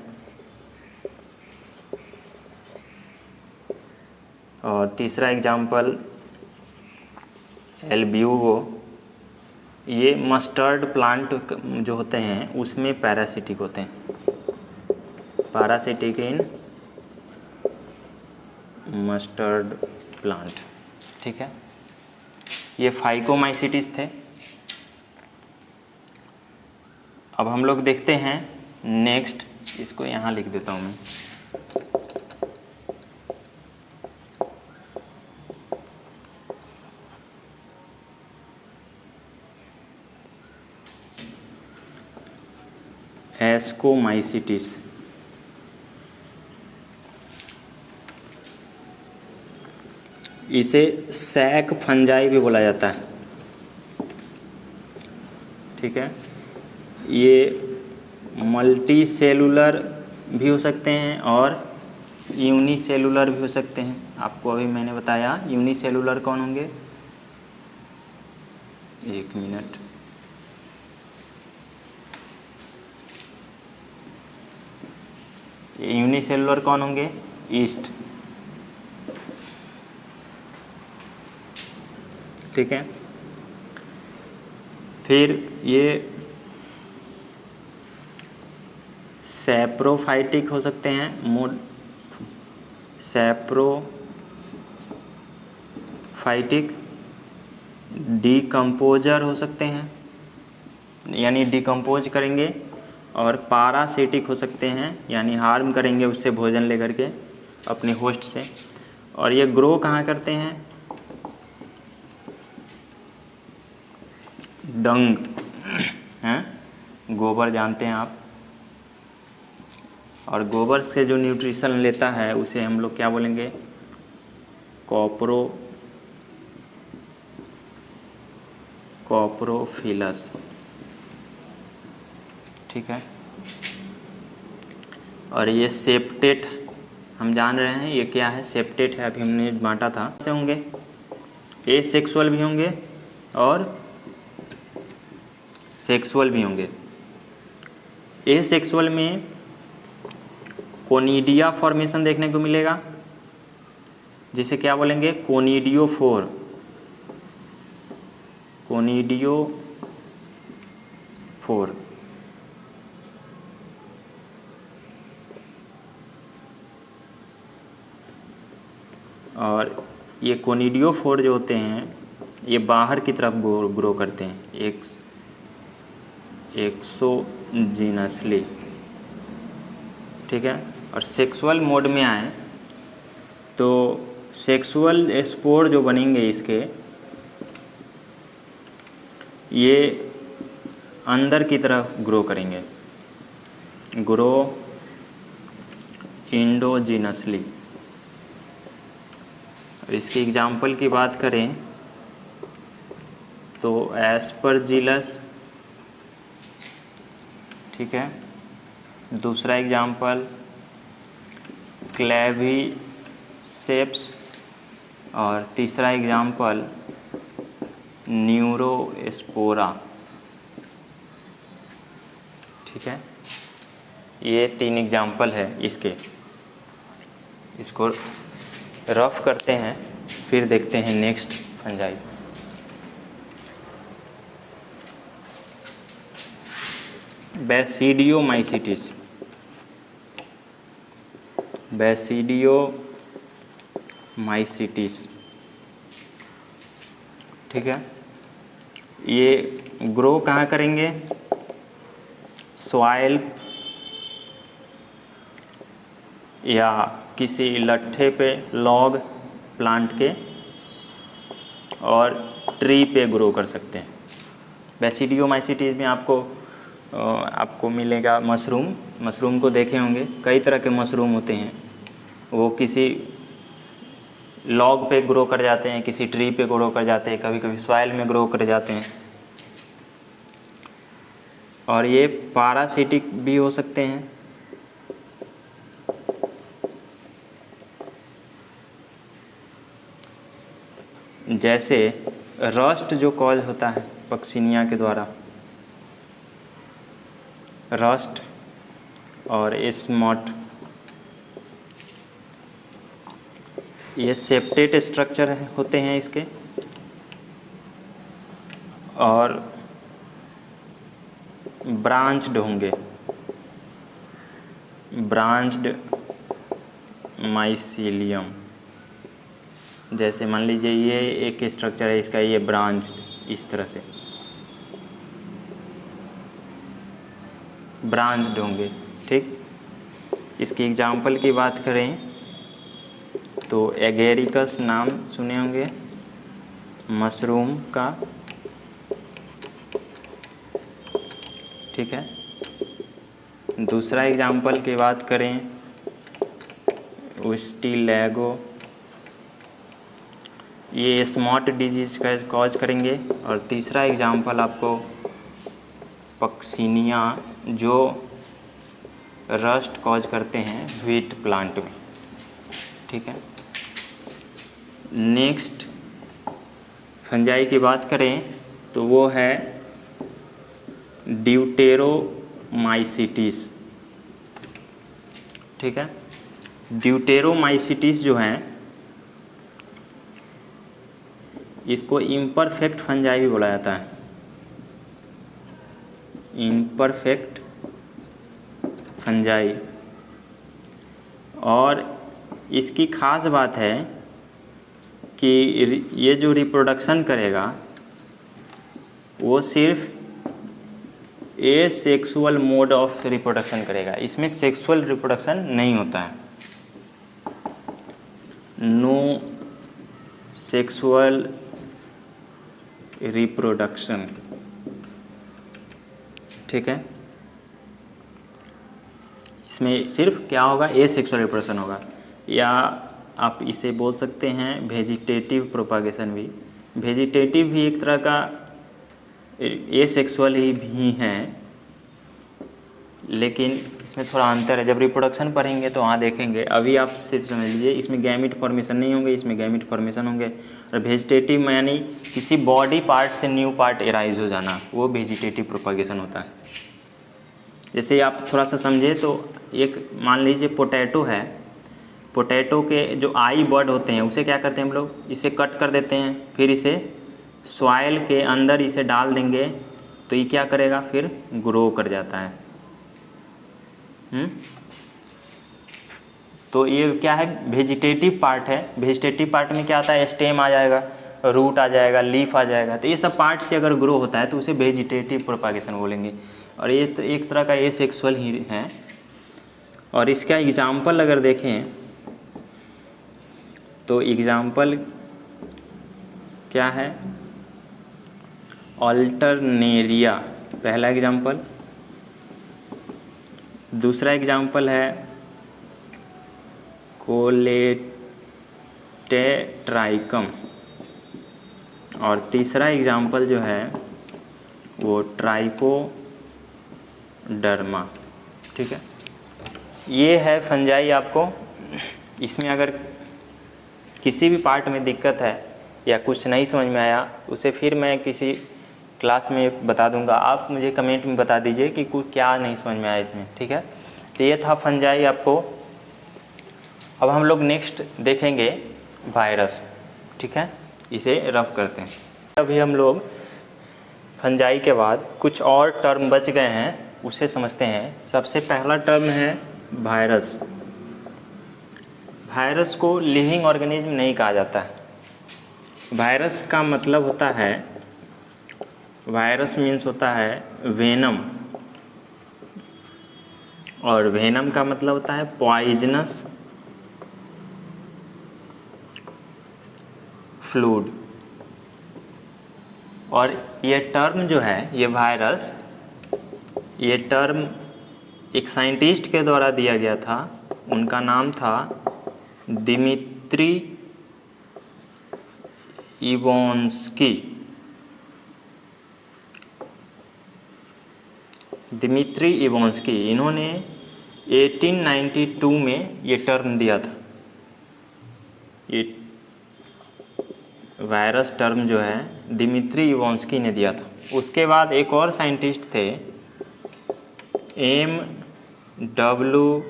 Speaker 2: और तीसरा एग्जाम्पल एल्ब्यूगो। ये मस्टर्ड प्लांट जो होते हैं उसमें पैरासिटिक होते हैं, पैरासिटिक इन मस्टर्ड प्लांट, ठीक है। ये फाइकोमाइसिटिस थे। अब हम लोग देखते हैं नेक्स्ट, इसको यहाँ लिख देता हूँ मैं, एस्कोमाइसिटिस। इसे सैक फंजाई भी बोला जाता है, ठीक है। ये मल्टी सेलुलर भी हो सकते हैं और यूनिसेलुलर भी हो सकते हैं। आपको अभी मैंने बताया यूनिसेलुलर कौन होंगे, एक मिनट, यूनिसेलुलर कौन होंगे? ईस्ट। ठीक है। फिर ये सैप्रोफाइटिक हो सकते हैं, मोड सैप्रोफाइटिक, डीकम्पोजर हो सकते हैं, यानी डिकम्पोज करेंगे, और पारासिटिक हो सकते हैं, यानी हार्म करेंगे उससे भोजन लेकर के अपने होस्ट से। और ये ग्रो कहाँ करते हैं? डंग हैं, गोबर जानते हैं आप, और गोबर से जो न्यूट्रिशन लेता है उसे हम लोग क्या बोलेंगे? कॉप्रोफिलस। ठीक है। और ये सेप्टेट हम जान रहे हैं ये क्या है? सेप्टेट है, अभी हमने बांटा था। से होंगे ए सेक्सुअल भी होंगे और सेक्सुअल भी होंगे। ए सेक्सुअल में कोनिडिया फॉर्मेशन देखने को मिलेगा, जिसे क्या बोलेंगे? कोनिडियोफोर। और ये कोनिडियोफोर जो होते हैं ये बाहर की तरफ ग्रो करते हैं, एक्सोजीनसली। ठीक है। और सेक्सुअल मोड में आए तो सेक्सुअल स्पोर जो बनेंगे इसके, ये अंदर की तरफ ग्रो करेंगे, ग्रो इंडोजीनसली। इसकी एग्जाम्पल की बात करें तो एस्परजिलस। ठीक है। दूसरा एग्जाम्पल क्लेविसेप्स, और तीसरा एग्जाम्पल न्यूरोस्पोरा। ठीक है। ये 3 एग्जाम्पल है इसके। इसको रफ करते हैं, फिर देखते हैं नेक्स्ट फंजाई। बैसिडियोमाइसिटिस। ठीक है। ये ग्रो कहाँ करेंगे? सॉइल या किसी लट्ठे पे, लॉग प्लांट के, और ट्री पे ग्रो कर सकते हैं। बैसिडियोमाइसिटिस में आपको मिलेगा मशरूम को देखे होंगे, कई तरह के मशरूम होते हैं, वो किसी लॉग पे ग्रो कर जाते हैं, किसी ट्री पे ग्रो कर जाते हैं, कभी कभी सॉइल में ग्रो कर जाते हैं। और ये पारासिटिक भी हो सकते हैं। जैसे रस्ट जो कॉज होता है पक्सिनिया के द्वारा, रस्ट और स्मॉट, ये सेप्टेट स्ट्रक्चर होते हैं इसके। और ब्रांच्ड होंगे, ब्रांच्ड माइसीलियम। जैसे मान लीजिए ये एक स्ट्रक्चर है इसका, ये ब्रांच इस तरह से ब्रांच्ड होंगे। ठीक। इसकी एग्जाम्पल की बात करें तो एगेरिकस नाम सुने होंगे मशरूम का। ठीक है। दूसरा एग्जाम्पल की बात करें विस्टिलैगो, ये स्मॉट डिजीज का कॉज करेंगे। और तीसरा एग्जाम्पल आपको पक्सिनिया, जो रस्ट कॉज करते हैं व्हीट प्लांट में। ठीक है। नेक्स्ट फंजाई की बात करें तो वो है ड्यूटेरोमाइसिटिस। ठीक है। ड्यूटेरोमाइसिटिस जो हैं इसको इम्परफेक्ट फंजाई भी बोला जाता है, इम्परफेक्ट फंजाई। और इसकी खास बात है कि ये जो रिप्रोडक्शन करेगा वो सिर्फ ए सेक्सुअल मोड ऑफ रिप्रोडक्शन करेगा, इसमें सेक्सुअल रिप्रोडक्शन नहीं होता है, नो सेक्सुअल रिप्रोडक्शन, ठीक है। इसमें सिर्फ क्या होगा, ए सेक्सुअल रिप्रोडक्शन होगा, या आप इसे बोल सकते हैं वेजिटेटिव प्रोपागेशन भी। वेजिटेटिव भी एक तरह का ए सेक्सुअल ही भी हैं, लेकिन इसमें थोड़ा अंतर है। जब रिप्रोडक्शन पढ़ेंगे तो वहाँ देखेंगे, अभी आप सिर्फ समझ लीजिए इसमें गैमिट फॉर्मेशन नहीं होंगे, इसमें गैमिट फॉर्मेशन होंगे। और वेजिटेटिव में यानी किसी बॉडी पार्ट से न्यू पार्ट एराइज हो जाना, वो वेजिटेटिव प्रोपागेशन होता है। जैसे आप थोड़ा सा समझे तो एक मान लीजिए पोटैटो है, पोटैटो के जो आई बर्ड होते हैं उसे क्या करते हैं हम लोग, इसे कट कर देते हैं, फिर इसे सॉइल के अंदर इसे डाल देंगे तो ये क्या करेगा, फिर ग्रो कर जाता है। तो ये क्या है, वेजिटेटिव पार्ट है। वेजिटेटिव पार्ट में क्या आता है, स्टेम आ जाएगा, रूट आ जाएगा, लीफ आ जाएगा, तो ये सब पार्ट से अगर ग्रो होता है तो उसे वेजिटेटिव प्रोपागेशन बोलेंगे। और ये तो एक तरह का एसेक्सुअल ही है। और इसका एग्जाम्पल अगर देखें तो एग्जाम्पल क्या है, अल्टरनेरिया पहला एग्जाम्पल, दूसरा एग्जाम्पल है कोलेटेट्राइकम, और तीसरा एग्जाम्पल जो है वो ट्राइकोडर्मा, ठीक है। ये है फंजाई। आपको इसमें अगर किसी भी पार्ट में दिक्कत है या कुछ नहीं समझ में आया उसे फिर मैं किसी क्लास में बता दूंगा, आप मुझे कमेंट में बता दीजिए कि कुछ क्या नहीं समझ में आया इसमें, ठीक है। तो ये था फंजाई आपको। अब हम लोग नेक्स्ट देखेंगे वायरस, ठीक है, इसे रफ करते हैं। अभी हम लोग फंजाई के बाद कुछ और टर्म बच गए हैं उसे समझते हैं। सबसे पहला टर्म है वायरस। वायरस को लिविंग ऑर्गेनिज्म नहीं कहा जाता है। वायरस का मतलब होता है, वायरस मीन्स होता है वेनम, और वेनम का मतलब होता है पॉइजनस फ्लूइड। और ये टर्म जो है, ये वायरस, ये टर्म एक साइंटिस्ट के द्वारा दिया गया था, उनका नाम था दिमित्री इवोन्स्की। दिमित्री इवोन्स्की, इन्होंने 1892 में ये टर्म दिया था। ये वायरस टर्म जो है दिमित्री इवोन्स्की ने दिया था। उसके बाद एक और साइंटिस्ट थे, M.W.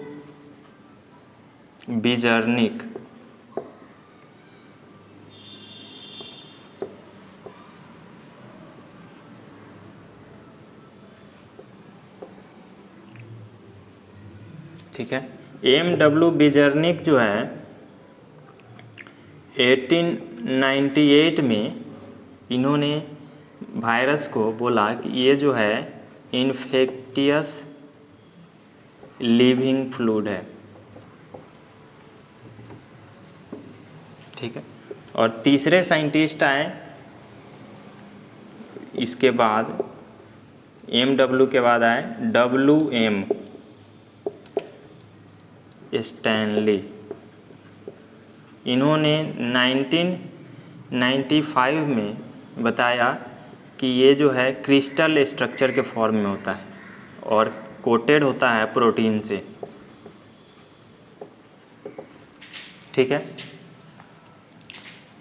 Speaker 2: बिजर्निक। ठीक है, M.W. बिजर्निक जो है 1898 में इन्होंने वायरस को बोला कि ये जो है इन्फेक्टियस लिविंग फ्लूइड है, ठीक है। और तीसरे साइंटिस्ट आए इसके बाद, M.W. के बाद आए W.M. स्टैनली। इन्होंने 1995 में बताया कि ये जो है क्रिस्टल स्ट्रक्चर के फॉर्म में होता है और कोटेड होता है प्रोटीन से, ठीक है।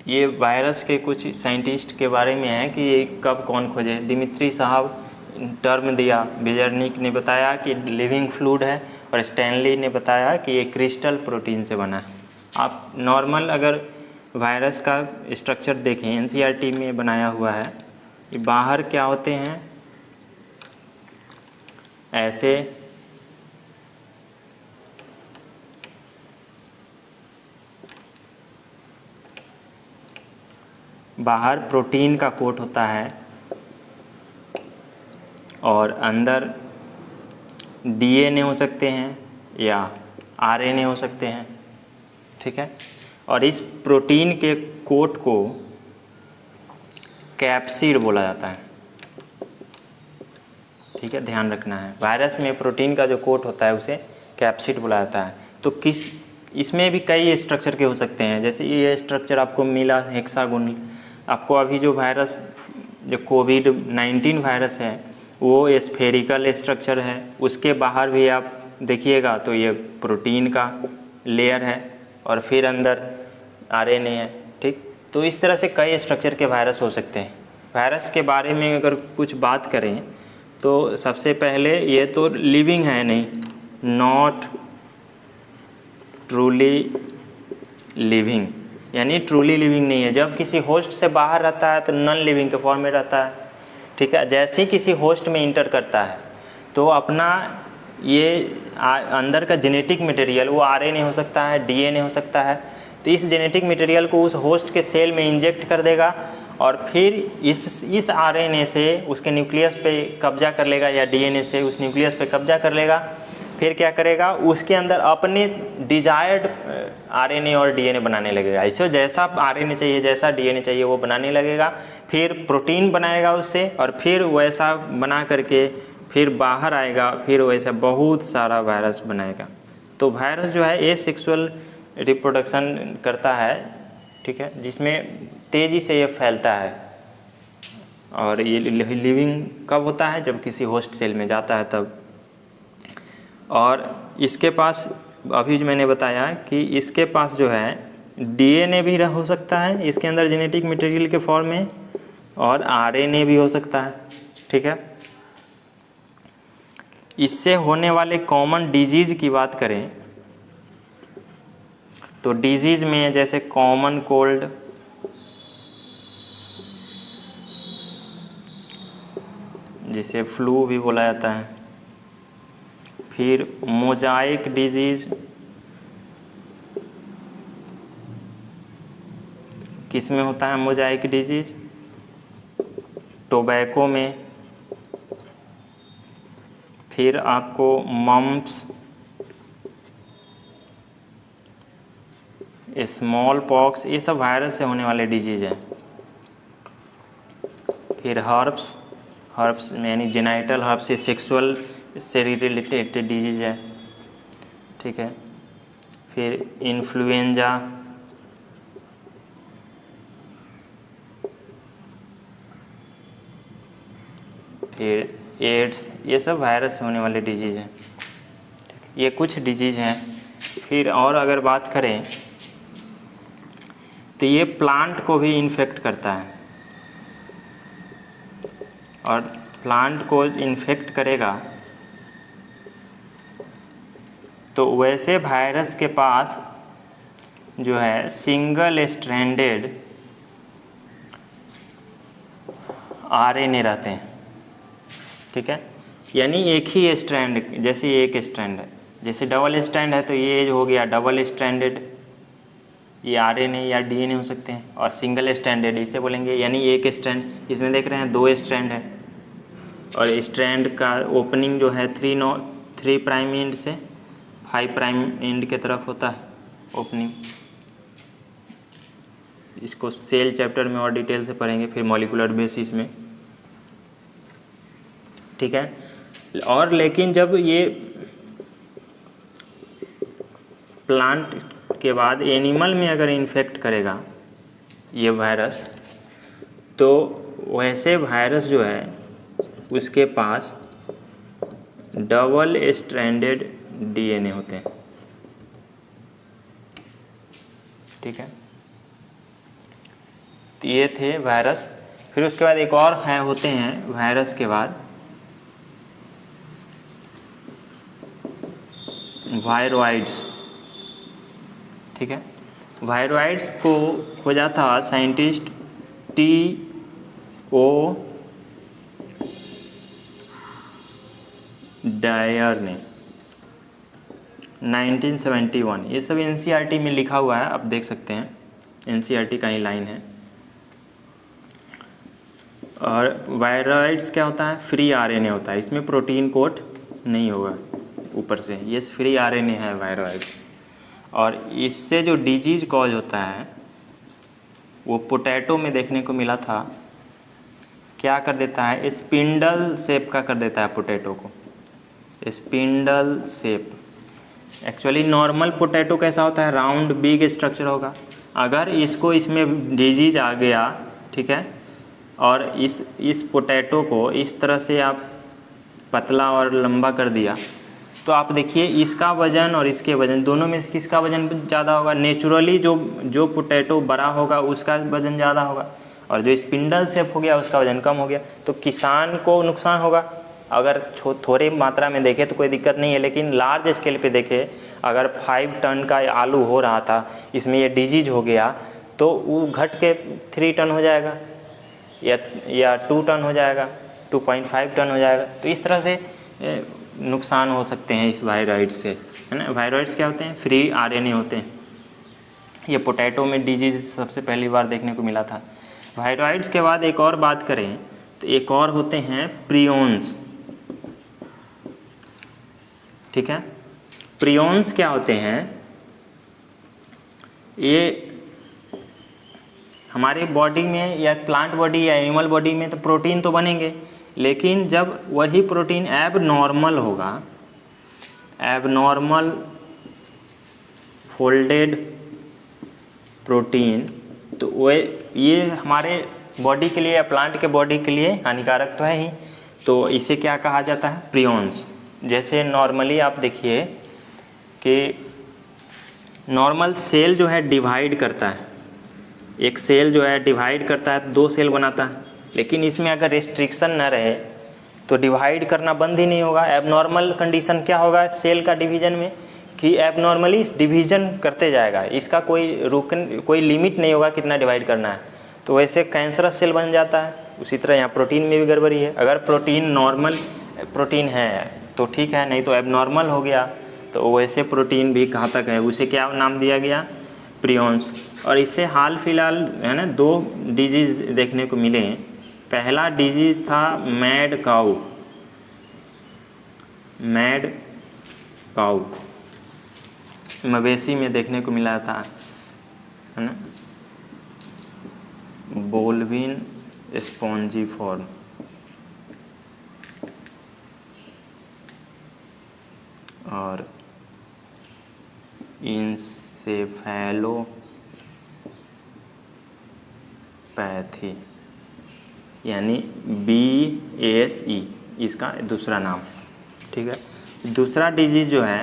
Speaker 2: ये वायरस के कुछ साइंटिस्ट के बारे में है कि ये कब कौन खोजे। दिमित्री साहब टर्म दिया, बिजर्निक ने बताया कि लिविंग फ्लूइड है, और स्टैनली ने बताया कि ये क्रिस्टल प्रोटीन से बना है। आप नॉर्मल अगर वायरस का स्ट्रक्चर देखें, एनसीईआरटी में बनाया हुआ है, ये बाहर क्या होते हैं, ऐसे बाहर प्रोटीन का कोट होता है और अंदर डीएनए हो सकते हैं या आरएनए हो सकते हैं, ठीक है। और इस प्रोटीन के कोट को कैप्सिड बोला जाता है, ठीक है, ध्यान रखना है। वायरस में प्रोटीन का जो कोट होता है उसे कैप्सिड बोला जाता है। तो इसमें भी कई स्ट्रक्चर के हो सकते हैं, जैसे ये स्ट्रक्चर आपको मिला हेक्सागोनल। आपको अभी जो वायरस, जो कोविड-19 वायरस है वो स्फेरिकल स्ट्रक्चर है, उसके बाहर भी आप देखिएगा तो ये प्रोटीन का लेयर है और फिर अंदर आरएनए है, ठीक। तो इस तरह से कई स्ट्रक्चर के वायरस हो सकते हैं। वायरस के बारे में अगर कुछ बात करें तो सबसे पहले ये तो लिविंग है नहीं, नॉट ट्रूली लिविंग, यानी ट्रूली लिविंग नहीं है। जब किसी होस्ट से बाहर रहता है तो नॉन लिविंग के फॉर्म में रहता है, ठीक है। जैसे ही किसी होस्ट में इंटर करता है तो अपना ये अंदर का जेनेटिक मटेरियल, वो आरएनए हो सकता है, डीएनए हो सकता है, तो इस जेनेटिक मटेरियल को उस होस्ट के सेल में इंजेक्ट कर देगा और फिर इस आरएनए से उसके न्यूक्लियस पे कब्जा कर लेगा या डीएनए से उस न्यूक्लियस पे कब्जा कर लेगा। फिर क्या करेगा, उसके अंदर अपने डिजायर्ड आरएनए और डीएनए बनाने लगेगा। इसे जैसा आरएनए चाहिए, जैसा डीएनए चाहिए वो बनाने लगेगा, फिर प्रोटीन बनाएगा उससे और फिर वैसा बना करके फिर बाहर आएगा, फिर वैसा बहुत सारा वायरस बनाएगा। तो वायरस जो है एसेक्सुअल रिप्रोडक्शन करता है, ठीक है, जिसमें तेज़ी से ये फैलता है। और ये लिविंग कब होता है, जब किसी होस्ट सेल में जाता है तब। और इसके पास अभी जो मैंने बताया कि इसके पास जो है डीएनए भी हो सकता है इसके अंदर जेनेटिक मटेरियल के फॉर्म में, और आरएनए भी हो सकता है, ठीक है। इससे होने वाले कॉमन डिजीज़ की बात करें तो डिजीज़ में जैसे कॉमन कोल्ड, जिसे फ्लू भी बोला जाता है, फिर मोजाइक डिजीज़, किस में होता है मोजाइक डिजीज़, टोबैको में। फिर आपको मम्प्स, स्मॉल पॉक्स, ये सब वायरस से होने वाले डिजीज़ हैं। फिर हर्ब्स यानी जेनाइटल हर्ब्स, ये सेक्सुअल से रिलेटेड डिजीज़ है, ठीक है। फिर इन्फ्लुएंजा, फिर एड्स, ये सब वायरस से होने वाले डिजीज़ हैं। ये कुछ डिजीज़ हैं। फिर और अगर बात करें तो ये प्लांट को भी इन्फेक्ट करता है, और प्लांट को इन्फेक्ट करेगा तो वैसे वायरस के पास जो है सिंगल स्ट्रैंडेड आरएनए रहते हैं, ठीक है। यानी एक ही स्ट्रैंड, जैसे एक स्ट्रैंड है, जैसे डबल स्ट्रैंड है तो ये हो गया डबल स्ट्रैंडेड, ये आरएनए या डीएनए हो सकते हैं। और सिंगल स्ट्रैंडेड इसे बोलेंगे, यानी एक स्ट्रैंड। इसमें देख रहे हैं 2 स्ट्रैंड है और स्ट्रैंड का ओपनिंग जो है 3 प्राइम एंड से 5 प्राइम एंड के तरफ होता है ओपनिंग। इसको सेल चैप्टर में और डिटेल से पढ़ेंगे फिर मॉलिक्यूलर बेसिस में, ठीक है। और लेकिन जब ये प्लांट के बाद एनिमल में अगर इन्फेक्ट करेगा ये वायरस, तो वैसे वायरस जो है उसके पास डबल स्ट्रैंडेड डीएनए होते हैं, ठीक है। तो ये थे वायरस। फिर उसके बाद एक और है होते हैं वायरस के बाद वायरॉइड्स, ठीक है। वायरॉइड्स को खोजा था साइंटिस्ट T.O. डायर ने 1971। ये सब NCERT में लिखा हुआ है, आप देख सकते हैं, NCERT का ही लाइन है। और वायरॉइड्स क्या होता है? फ्री RNA होता है, इसमें प्रोटीन कोट नहीं होगा ऊपर से, ये फ्री RNA है वायरॉइड्स। और इससे जो डिजीज कॉज होता है वो पोटैटो में देखने को मिला था। क्या कर देता है? स्पिंडल शेप का कर देता है पोटैटो को, spindle shape. Actually normal potato कैसा होता है? राउंड बिग स्ट्रक्चर होगा। अगर इसमें डिजीज आ गया, ठीक है, और इस पोटैटो को इस तरह से आप पतला और लंबा कर दिया, तो आप देखिए इसका वज़न और इसके वज़न दोनों में से किसका वज़न ज़्यादा होगा? नेचुरली जो पोटैटो बड़ा होगा उसका वज़न ज़्यादा होगा, और जो स्पिंडल शेप हो गया उसका वज़न कम हो गया। तो किसान को नुकसान होगा। अगर थोड़ी मात्रा में देखें तो कोई दिक्कत नहीं है, लेकिन लार्ज स्केल पे देखें, अगर 5 टन का आलू हो रहा था, इसमें ये डिजीज हो गया, तो वो घट के 3 टन हो जाएगा या 2 टन हो जाएगा, 2.5 टन हो जाएगा। तो इस तरह से नुकसान हो सकते हैं इस वायरॉइड्स से, है ना। वायरॉइड्स क्या होते हैं? फ्री RNA होते हैं। ये पोटैटो में डिजीज सबसे पहली बार देखने को मिला था। वायरॉइड्स के बाद एक और बात करें तो एक और होते हैं प्रियोन्स, ठीक है। प्रियोन्स क्या होते हैं? ये हमारे बॉडी में या प्लांट बॉडी या एनिमल बॉडी में तो प्रोटीन तो बनेंगे, लेकिन जब वही प्रोटीन एबनॉर्मल होगा, एबनॉर्मल फोल्डेड प्रोटीन, तो ये हमारे बॉडी के लिए या प्लांट के बॉडी के लिए हानिकारक तो है ही। तो इसे क्या कहा जाता है? प्रियोन्स। जैसे नॉर्मली आप देखिए कि नॉर्मल सेल जो है डिवाइड करता है, एक सेल जो है डिवाइड करता है, 2 सेल बनाता है, लेकिन इसमें अगर रेस्ट्रिक्शन ना रहे तो डिवाइड करना बंद ही नहीं होगा। एबनॉर्मल कंडीशन क्या होगा सेल का डिवीजन में? कि एबनॉर्मली डिवीजन करते जाएगा, इसका कोई लिमिट नहीं होगा कितना डिवाइड करना है। तो वैसे कैंसरस सेल बन जाता है। उसी तरह यहाँ प्रोटीन में भी गड़बड़ी है। अगर प्रोटीन नॉर्मल प्रोटीन है तो ठीक है, नहीं तो एबनॉर्मल हो गया तो वैसे प्रोटीन भी कहाँ तक है, उसे क्या नाम दिया गया? प्रियोन्स। और इससे हाल फिलहाल है ना 2 डिजीज़ देखने को मिले हैं। पहला डिजीज़ था मैड काऊ, मवेशी में देखने को मिला था, है ना, बोल्विन स्पॉन्जीफॉर्म। और इंसेफेलोपैथी यानी BSE इसका दूसरा नाम है, ठीक है। दूसरा डिजीज जो है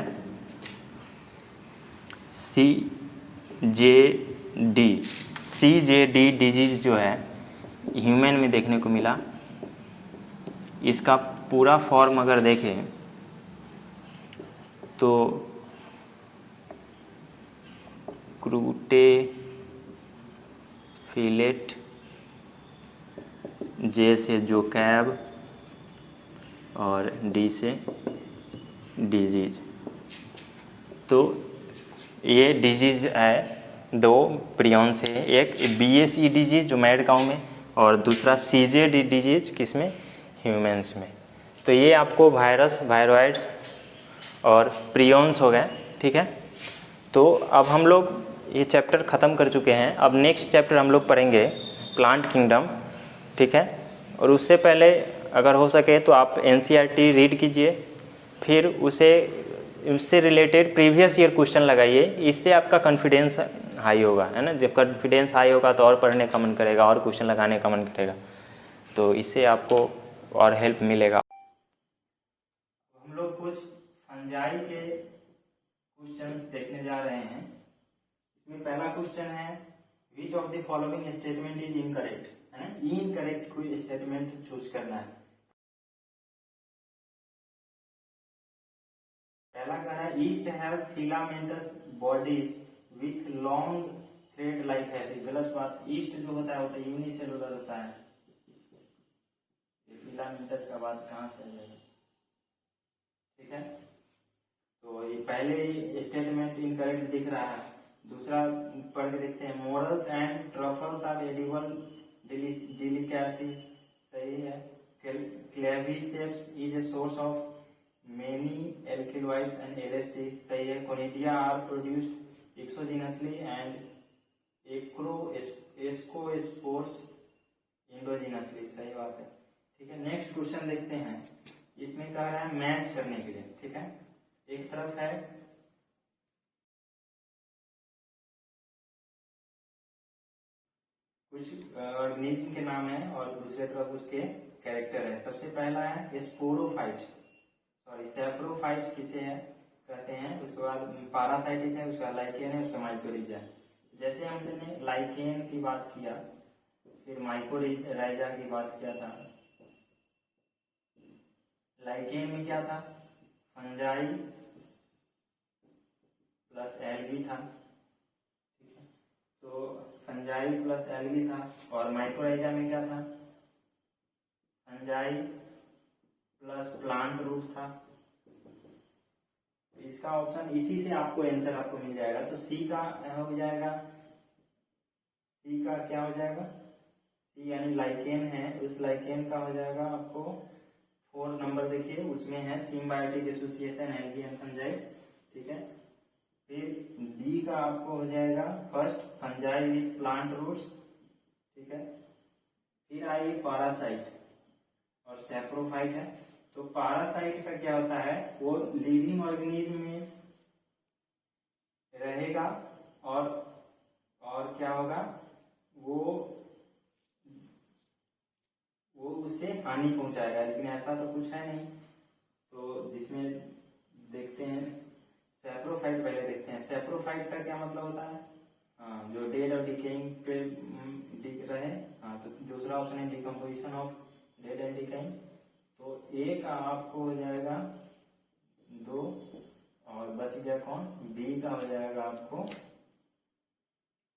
Speaker 2: CJD डिजीज जो है ह्यूमन में देखने को मिला। इसका पूरा फॉर्म अगर देखें तो क्रूटेफिलेट, J से जोकैब और D से डिजीज। तो ये डिजीज है 2 प्रियोन से, एक BSE डिजीज जो मैड काऊ में, और दूसरा CJD डिजीज किसमें? ह्यूमंस में। तो ये आपको वायरॉइड्स और प्रियोन्स हो गए, ठीक है। तो अब हम लोग ये चैप्टर ख़त्म कर चुके हैं। अब नेक्स्ट चैप्टर हम लोग पढ़ेंगे प्लांट किंगडम, ठीक है। और उससे पहले अगर हो सके तो आप NCERT रीड कीजिए, फिर उससे रिलेटेड प्रीवियस ईयर क्वेश्चन लगाइए। इससे आपका कॉन्फिडेंस हाई होगा, है ना। जब कॉन्फिडेंस हाई होगा तो और पढ़ने का मन करेगा, और क्वेश्चन लगाने का मन करेगा, तो इससे आपको और हेल्प मिलेगा।
Speaker 1: हम लोग कुछ फंजाई के क्वेश्चंस देखने जा रहे हैं। इसमें पहला क्वेश्चन है which of the following statement is incorrect, है ना। इनकरेक्ट कोई स्टेटमेंट चूज करना है। पहला कह रहा है east have filamentous bodies with long thread like heavy. गलत बात, ईस्ट जो होता है वो तो यूनिसेलुलर होता है, ये फिलामेंटस का बात कहाँ से आ जाएगा, ठीक है। तो ये पहले स्टेटमेंट इनकरेक्ट दिख रहा है। दूसरा पढ़ के देखते हैं, morels and truffles are edible delicacy, सही है। Claviceps is a source of many alkaloids and LSD, सही है। Conidia are produced exogenously and ascospores endogenously, सही बात है, ठीक है। नेक्स्ट क्वेश्चन देखते हैं, इसमें कह रहा है मैच करने के लिए, ठीक है। एक तरफ है कुछ ऑर्गेनिज्म के नाम है और दूसरे तरफ उसके कैरेक्टर है। सबसे पहला है स्पोरोफाइट, सॉरी सैप्रोफाइट किसे है कहते हैं, उसके बाद पारासाइटिक है, उसका लाइकेन है, उसका माइकोरिजा है। जैसे हमने लाइकेन की बात किया, फिर माइकोराइजा की बात किया था। लाइकेन में क्या था, फंजाई प्लस एल्गी था, ठीक है। तो फंजाई प्लस एल्गी था। और माइकोराइजा में क्या था, फंजाई प्लस प्लांट रूट था। तो इसका ऑप्शन, इसी से आपको आंसर आपको मिल जाएगा। तो सी का हो जाएगा, सी का क्या हो जाएगा, सी यानी लाइकेन है, उस लाइकेन का हो जाएगा आपको 4 नंबर देखिए, उसमें है symbiotic association algae and fungi, ठीक है। फिर डी का आपको हो जाएगा first fungi with plant roots, ठीक है। फिर आइए पारासाइट और सैप्रोफाइट है। तो पारासाइट का क्या होता है, वो लिविंग ऑर्गेनिज्म में रहेगा और क्या होगा, वो उससे हानि पहुंचाएगा, लेकिन ऐसा तो कुछ है नहीं। तो जिसमें देखते हैं सैप्रोफाइट, पहले देखते हैं सैप्रोफाइट का क्या मतलब होता है, हाँ, जो डेड और डिकेइंग पे दिख रहे। हाँ, तो दूसरा ऑप्शन है decomposition of dead and decaying. तो ए का आपको हो जाएगा 2 और बच गया कौन, बी का हो जाएगा आपको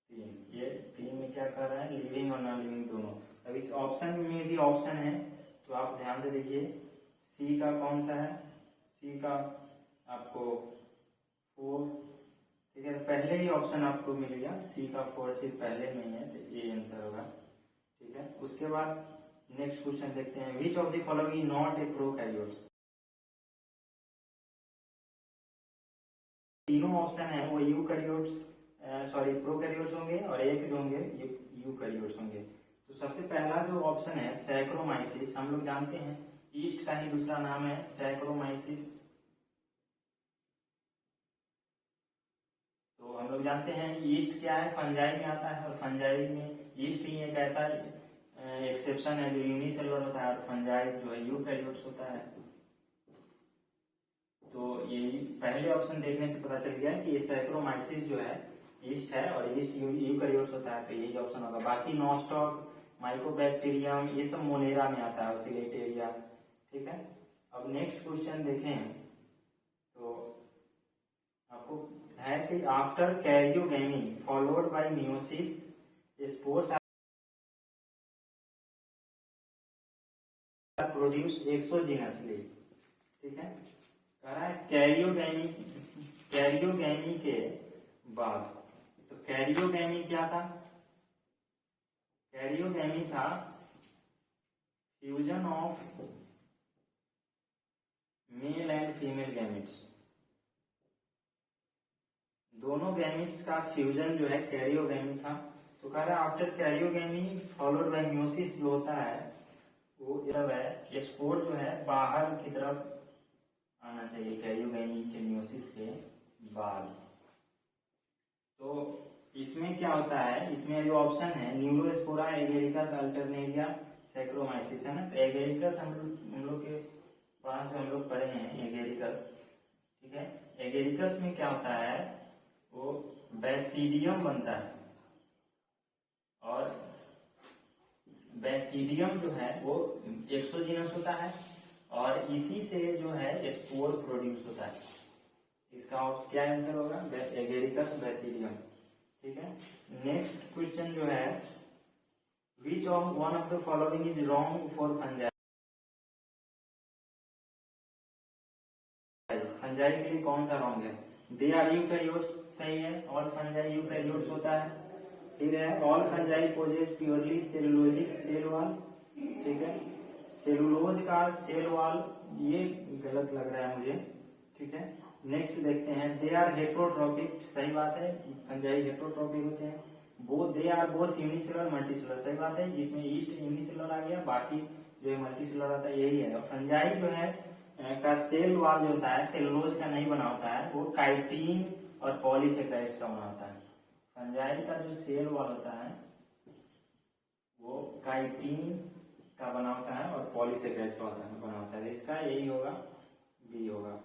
Speaker 1: 3। ये 3 में क्या कर रहा है, लिविंग और नॉन लिविंग दोनों। अब इस ऑप्शन में भी ऑप्शन है, तो आप ध्यान से देखिए सी का कौन सा है, सी का आपको 4, ठीक है। पहले ही ऑप्शन आपको मिल गया, सी का 4 सिर्फ पहले में है, तो ये आंसर होगा, ठीक है। उसके बाद नेक्स्ट क्वेश्चन देखते हैं, विच of the following is not a prokaryotes. तीनों ऑप्शन है वो यूकैरियोट्स, सॉरी प्रोकैरियोट्स होंगे और एक जो होंगे यूकैरियोट्स होंगे। तो सबसे पहला जो ऑप्शन है सैक्रोमाइसिस, हम लोग जानते हैं ईस्ट का ही दूसरा नाम है सैक्रोमाइसिस। तो हम लोग जानते हैं ईस्ट क्या है, फंजाई में आता है, और फंजाई में ईस्ट ही एक ऐसा एक्सेप्शन है जो यूनिसेलुलर होता है, और फंजाई जो है यूकैरियोट्स होता है। तो ये पहले ऑप्शन देखने से पता चल गया कि ये सैक्रोमाइसिस जो है ईस्ट है और ईस्ट यूकैरियोट्स होता है, तो यही ऑप्शन होगा। बाकी नॉस्टॉक, माइकोबैक्टीरियम, ये सब मोनेरा में आता है, ऑसिलेटेरिया, ठीक है। अब नेक्स्ट क्वेश्चन देखें, तो आपको है कि after karyogamy followed by meiosis spores are produced exogenously, ठीक है। कह रहा है कैरियोगेमी के बाद। तो कैरियोगेमी क्या था, कैरियोगेमी था fusion of male and female gametes, दोनों गैमेट्स का फ्यूजन जो है कैरियोगेमी था। तो कह रहा है after karyogamy followed by meiosis जो होता है वो जब है स्पोर जो है बाहर की तरफ आना चाहिए कैरियोगेमी के मियोसिस के बाद। तो इसमें क्या होता है, इसमें जो ऑप्शन है न्यूरोस्पोरा, एगेरिकस, अल्टरनेरिया, सैक्रोमाइसिस है ना। तो एगेरिकस हम लोग के पास जो हम लोग पढ़े हैं एगेरिकस, ठीक है। एगेरिकस में क्या होता है, वो बैसिडियम बनता है, और बैसिडियम जो है वो एक्सोजिनस होता है, और इसी से जो है स्पोर प्रोड्यूस होता है। इसका क्या आंसर होगा? एगेरिकस बैसिलियम। ठीक है। नेक्स्ट क्वेश्चन जो है, which of one of the following is wrong for fungi? Fungi के लिए कौन सा रॉन्ग है? दे आर यूकैरियोट्स सही है, ऑल फंजाई यूकैरियोट्स होता है। फिर है all fungi possess purely cellulosic cell wall. ठीक है, सेलुलोज का सेल वॉल, ये गलत लग रहा है मुझे। ठीक है, नेक्स्ट देखते हैं, दे आर हेट्रोट्रोपिक, सही बात है, फंजाई हेट्रोट्रोपिक होते हैं। They are both unicellular multicellular, सही बात है, जिसमें ईस्ट यूनिसेलुलर आ गया, बाकी जो है मल्टीसेलुलर आता है, यही है। और फंजाई जो है का सेल वॉल जो होता है सेलुलोज का नहीं बना होता है, वो काइटिन और पॉलीसेकेराइड्स का बना होता है। फंजाई का जो सेल वॉल होता है वो काइटिन का बना होता है और पॉलीसेकेराइड्स का बना होता है। इसका यही होगा, बी होगा।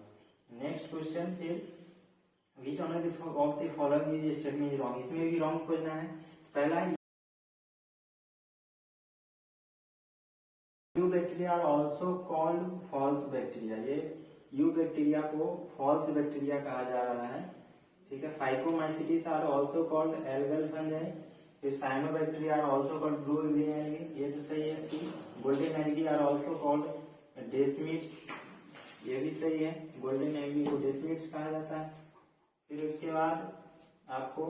Speaker 1: नेक्स्ट क्वेश्चन, फिर which one of the following is statement is wrong? इसमें भी रॉन्ग खोजना है। पहला, eubacteria are also called false bacteria, ये यू बैक्टीरिया को फॉल्स बैक्टीरिया कहा जा रहा है। ठीक है, phycomycetes are also called algal fungi. फिर cyanobacteria are also called blue green algae, ये तो सही है। Golden algae are also called desmids, ये भी सही है, गोल्डन एल्गी को डेस्मिड्स कहा जाता है। फिर उसके बाद आपको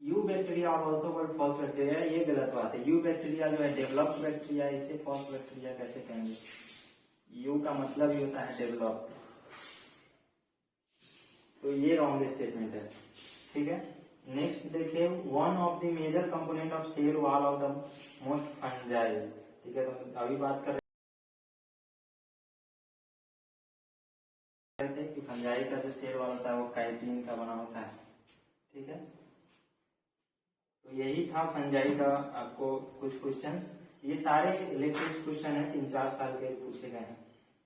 Speaker 1: eubacteria are also called false bacteria, ये गलत बात है। यू बैक्टीरिया जो है डेवलप्ड बैक्टीरिया, इसे फॉल्स बैक्टीरिया कैसे कहेंगे? यू का मतलब ही होता है डेवलप, तो ये रॉन्ग स्टेटमेंट है। ठीक है, नेक्स्ट देखिए, one of the major component of cell wall of the most fungi. ठीक है, तो अभी बात कर रहे थे कि फंजाई का जो सेल वॉल होता है वो काइटिन का बना होता है। ठीक है, तो यही था फंजाई का आपको कुछ क्वेश्चंस। ये सारे लेटेस्ट क्वेश्चन है, 3-4 साल के पूछे गए हैं।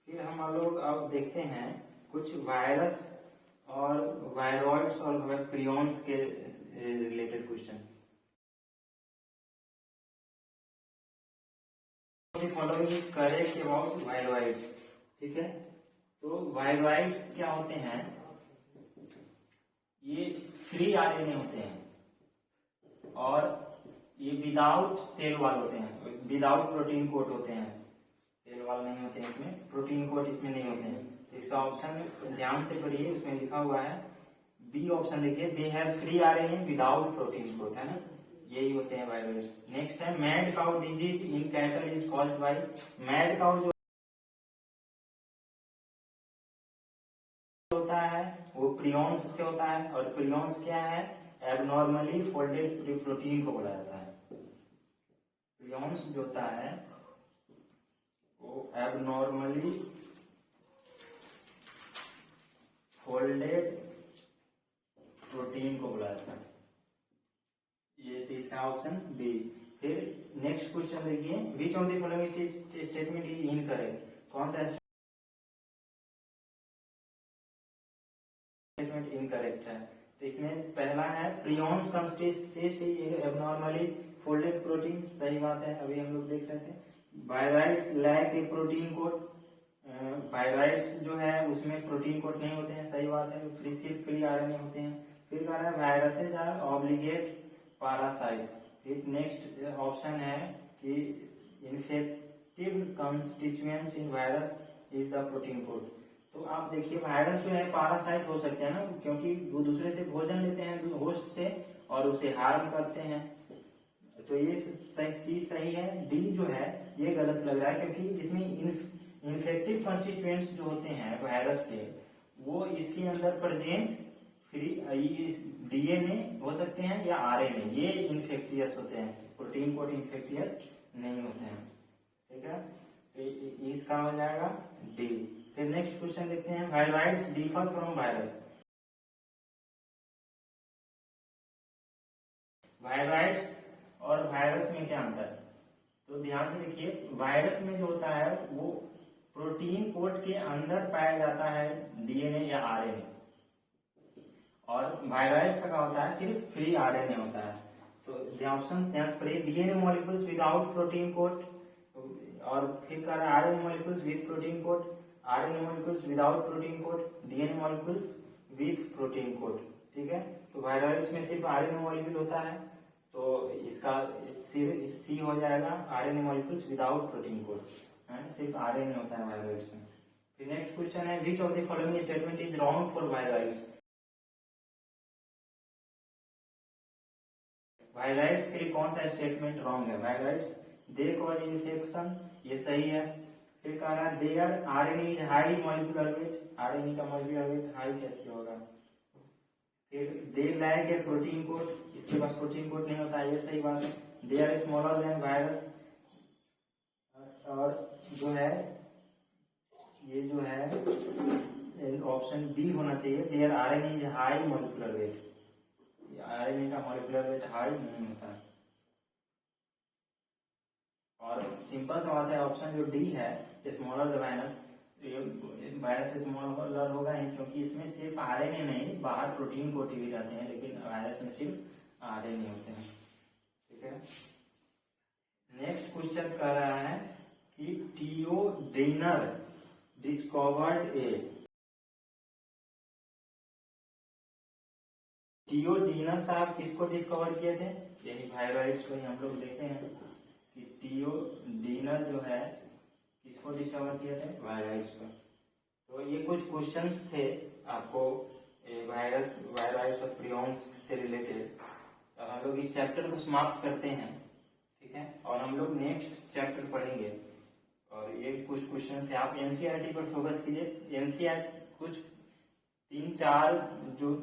Speaker 1: फिर हम लोग अब देखते हैं कुछ वायरस और वायरॉइड्स और प्रियॉन्स के related question. Following is correct about viroids. ठीक है, तो वायरॉइड्स क्या होते हैं? ये फ्री आरएनए होते हैं और ये विदाउट सेल वॉल होते हैं, विदाउट प्रोटीन कोट होते हैं। सेल वॉल नहीं होते हैं इसमें, प्रोटीन कोट इसमें नहीं होते हैं। इसका ऑप्शन ध्यान से पढ़िए, उसमें लिखा हुआ है बी ऑप्शन देखिए, दे हैव फ्री आरएनए विदाउट प्रोटीन कोट, है ना, यही होते हैं वायरस। नेक्स्ट है mad cow disease in cattle is caused by, mad cow जो होता है वो प्रियॉन्स से होता है, और प्रियॉन्स क्या है? एबनॉर्मली फोल्डेड प्रोटीन को बोला जाता है। प्रियॉन्स जो होता है वो एबनॉर्मली फोल्डेड प्रोटीन को बोला जाता है, ये इसका ऑप्शन बी। फिर नेक्स्ट क्वेश्चन देखिए, विच of the following statement is incorrect? कौन सा स्टेटमेंट इनकरेक्ट है? तो इसमें पहला है prions consist abnormally folded protein, सही बात है, अभी हम लोग देख रहे थे। Viroids lack a protein coat, viroids जो है उसमें प्रोटीन कोट नहीं होते हैं, सही बात है, फ्री आरएनए होते हैं। फिर कह रहा है वायरसेज आर ऑब्लिगेट पैरासाइट। फिर नेक्स्ट ऑप्शन है कि infective constituents in virus is the protein coat. तो आप देखिए वायरस जो है पैरासाइट हो सकते हैं ना, क्योंकि वो दूसरे से भोजन लेते हैं होस्ट से और उसे हार्म करते हैं, तो ये सी सही है। डी जो है ये गलत लग रहा है, क्योंकि इसमें इन्फेक्टिव कंस्टिट्यूएंट्स जो होते हैं वायरस के, वो इसके अंदर प्रेजेंट फ्री डीएनए हो सकते हैं या आरएनए, ये इन्फेक्टियस होते हैं, प्रोटीन कोड इन्फेक्टियस नहीं होते हैं। ठीक है, तो इसका हो जाएगा डी। फिर नेक्स्ट क्वेश्चन देखते हैं, viroids differ from virus. Viroids और वायरस में क्या अंतर है? तो ध्यान से देखिए, वायरस में जो होता है वो प्रोटीन कोड के अंदर पाया जाता है डीएनए या आरएनए, और वायरस का क्या होता है? सिर्फ फ्री आरएनए होता है। तो ऑप्शन ध्यान से पढ़िए, DNA molecules without protein code, और फिर कह रहा है RNA molecules with protein code. RNA molecules without protein code, DNA molecules with protein code. ठीक है, तो वायरॉइड्स में सिर्फ RNA मॉलिक्यूल होता है, तो इसका सी हो जाएगा RNA molecules without protein code, सिर्फ RNA होता है वायरॉइड्स में। फिर नेक्स्ट क्वेश्चन है, which of the following statement is wrong for viroids. Viroids के लिए कौन सा स्टेटमेंट रॉन्ग है? वायरॉइड्स दे कॉज इन्फेक्शन, ये सही है। फिर कह रहा है their RNA is high molecular weight, RNA का मॉलिक्यूलर वेट हाई कैसे होगा। फिर they lack a protein code, इसके पास प्रोटीन कोड नहीं होता, ये सही बात है। They are smaller than virus, और जो है ये जो है ऑप्शन बी होना चाहिए, their RNA is high molecular weight, RNA का मॉलिक्यूलर वेट हाई नहीं होता। और सिंपल सा बात है, ऑप्शन जो डी है smaller the virus, virus smaller होगा नहीं, क्योंकि इसमें सिर्फ RNA नहीं, बाहर प्रोटीन कोड भी रहते हैं, लेकिन वायरस में सिर्फ RNA होते हैं। ठीक है, नेक्स्ट क्वेश्चन कह रहा है कि थियोडेनर डिस्कवर्ड ए, थियोडेनर साहब किसको डिस्कवर किए थे? यही वायरॉइड्स को ही हम लोग देखे हैं कि थियोडेनर जो है किसको डिस्कवर किए थे? वायरॉइड्स को। तो ये कुछ क्वेश्चंस थे आपको वायरॉइड्स और प्रियॉन्स से रिलेटेड। अब हम लोग इस चैप्टर को समाप्त करते हैं, ठीक है, और हम लोग नेक्स्ट चैप्टर पढ़ेंगे। और ये कुछ क्वेश्चन थे, आप एनसीईआरटी पर फोकस कीजिए। एनसीईआरटी कुछ 3-4 जो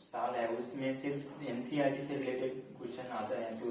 Speaker 1: साल है उसमें सिर्फ एनसीईआरटी से रिलेटेड क्वेश्चन आता है, तो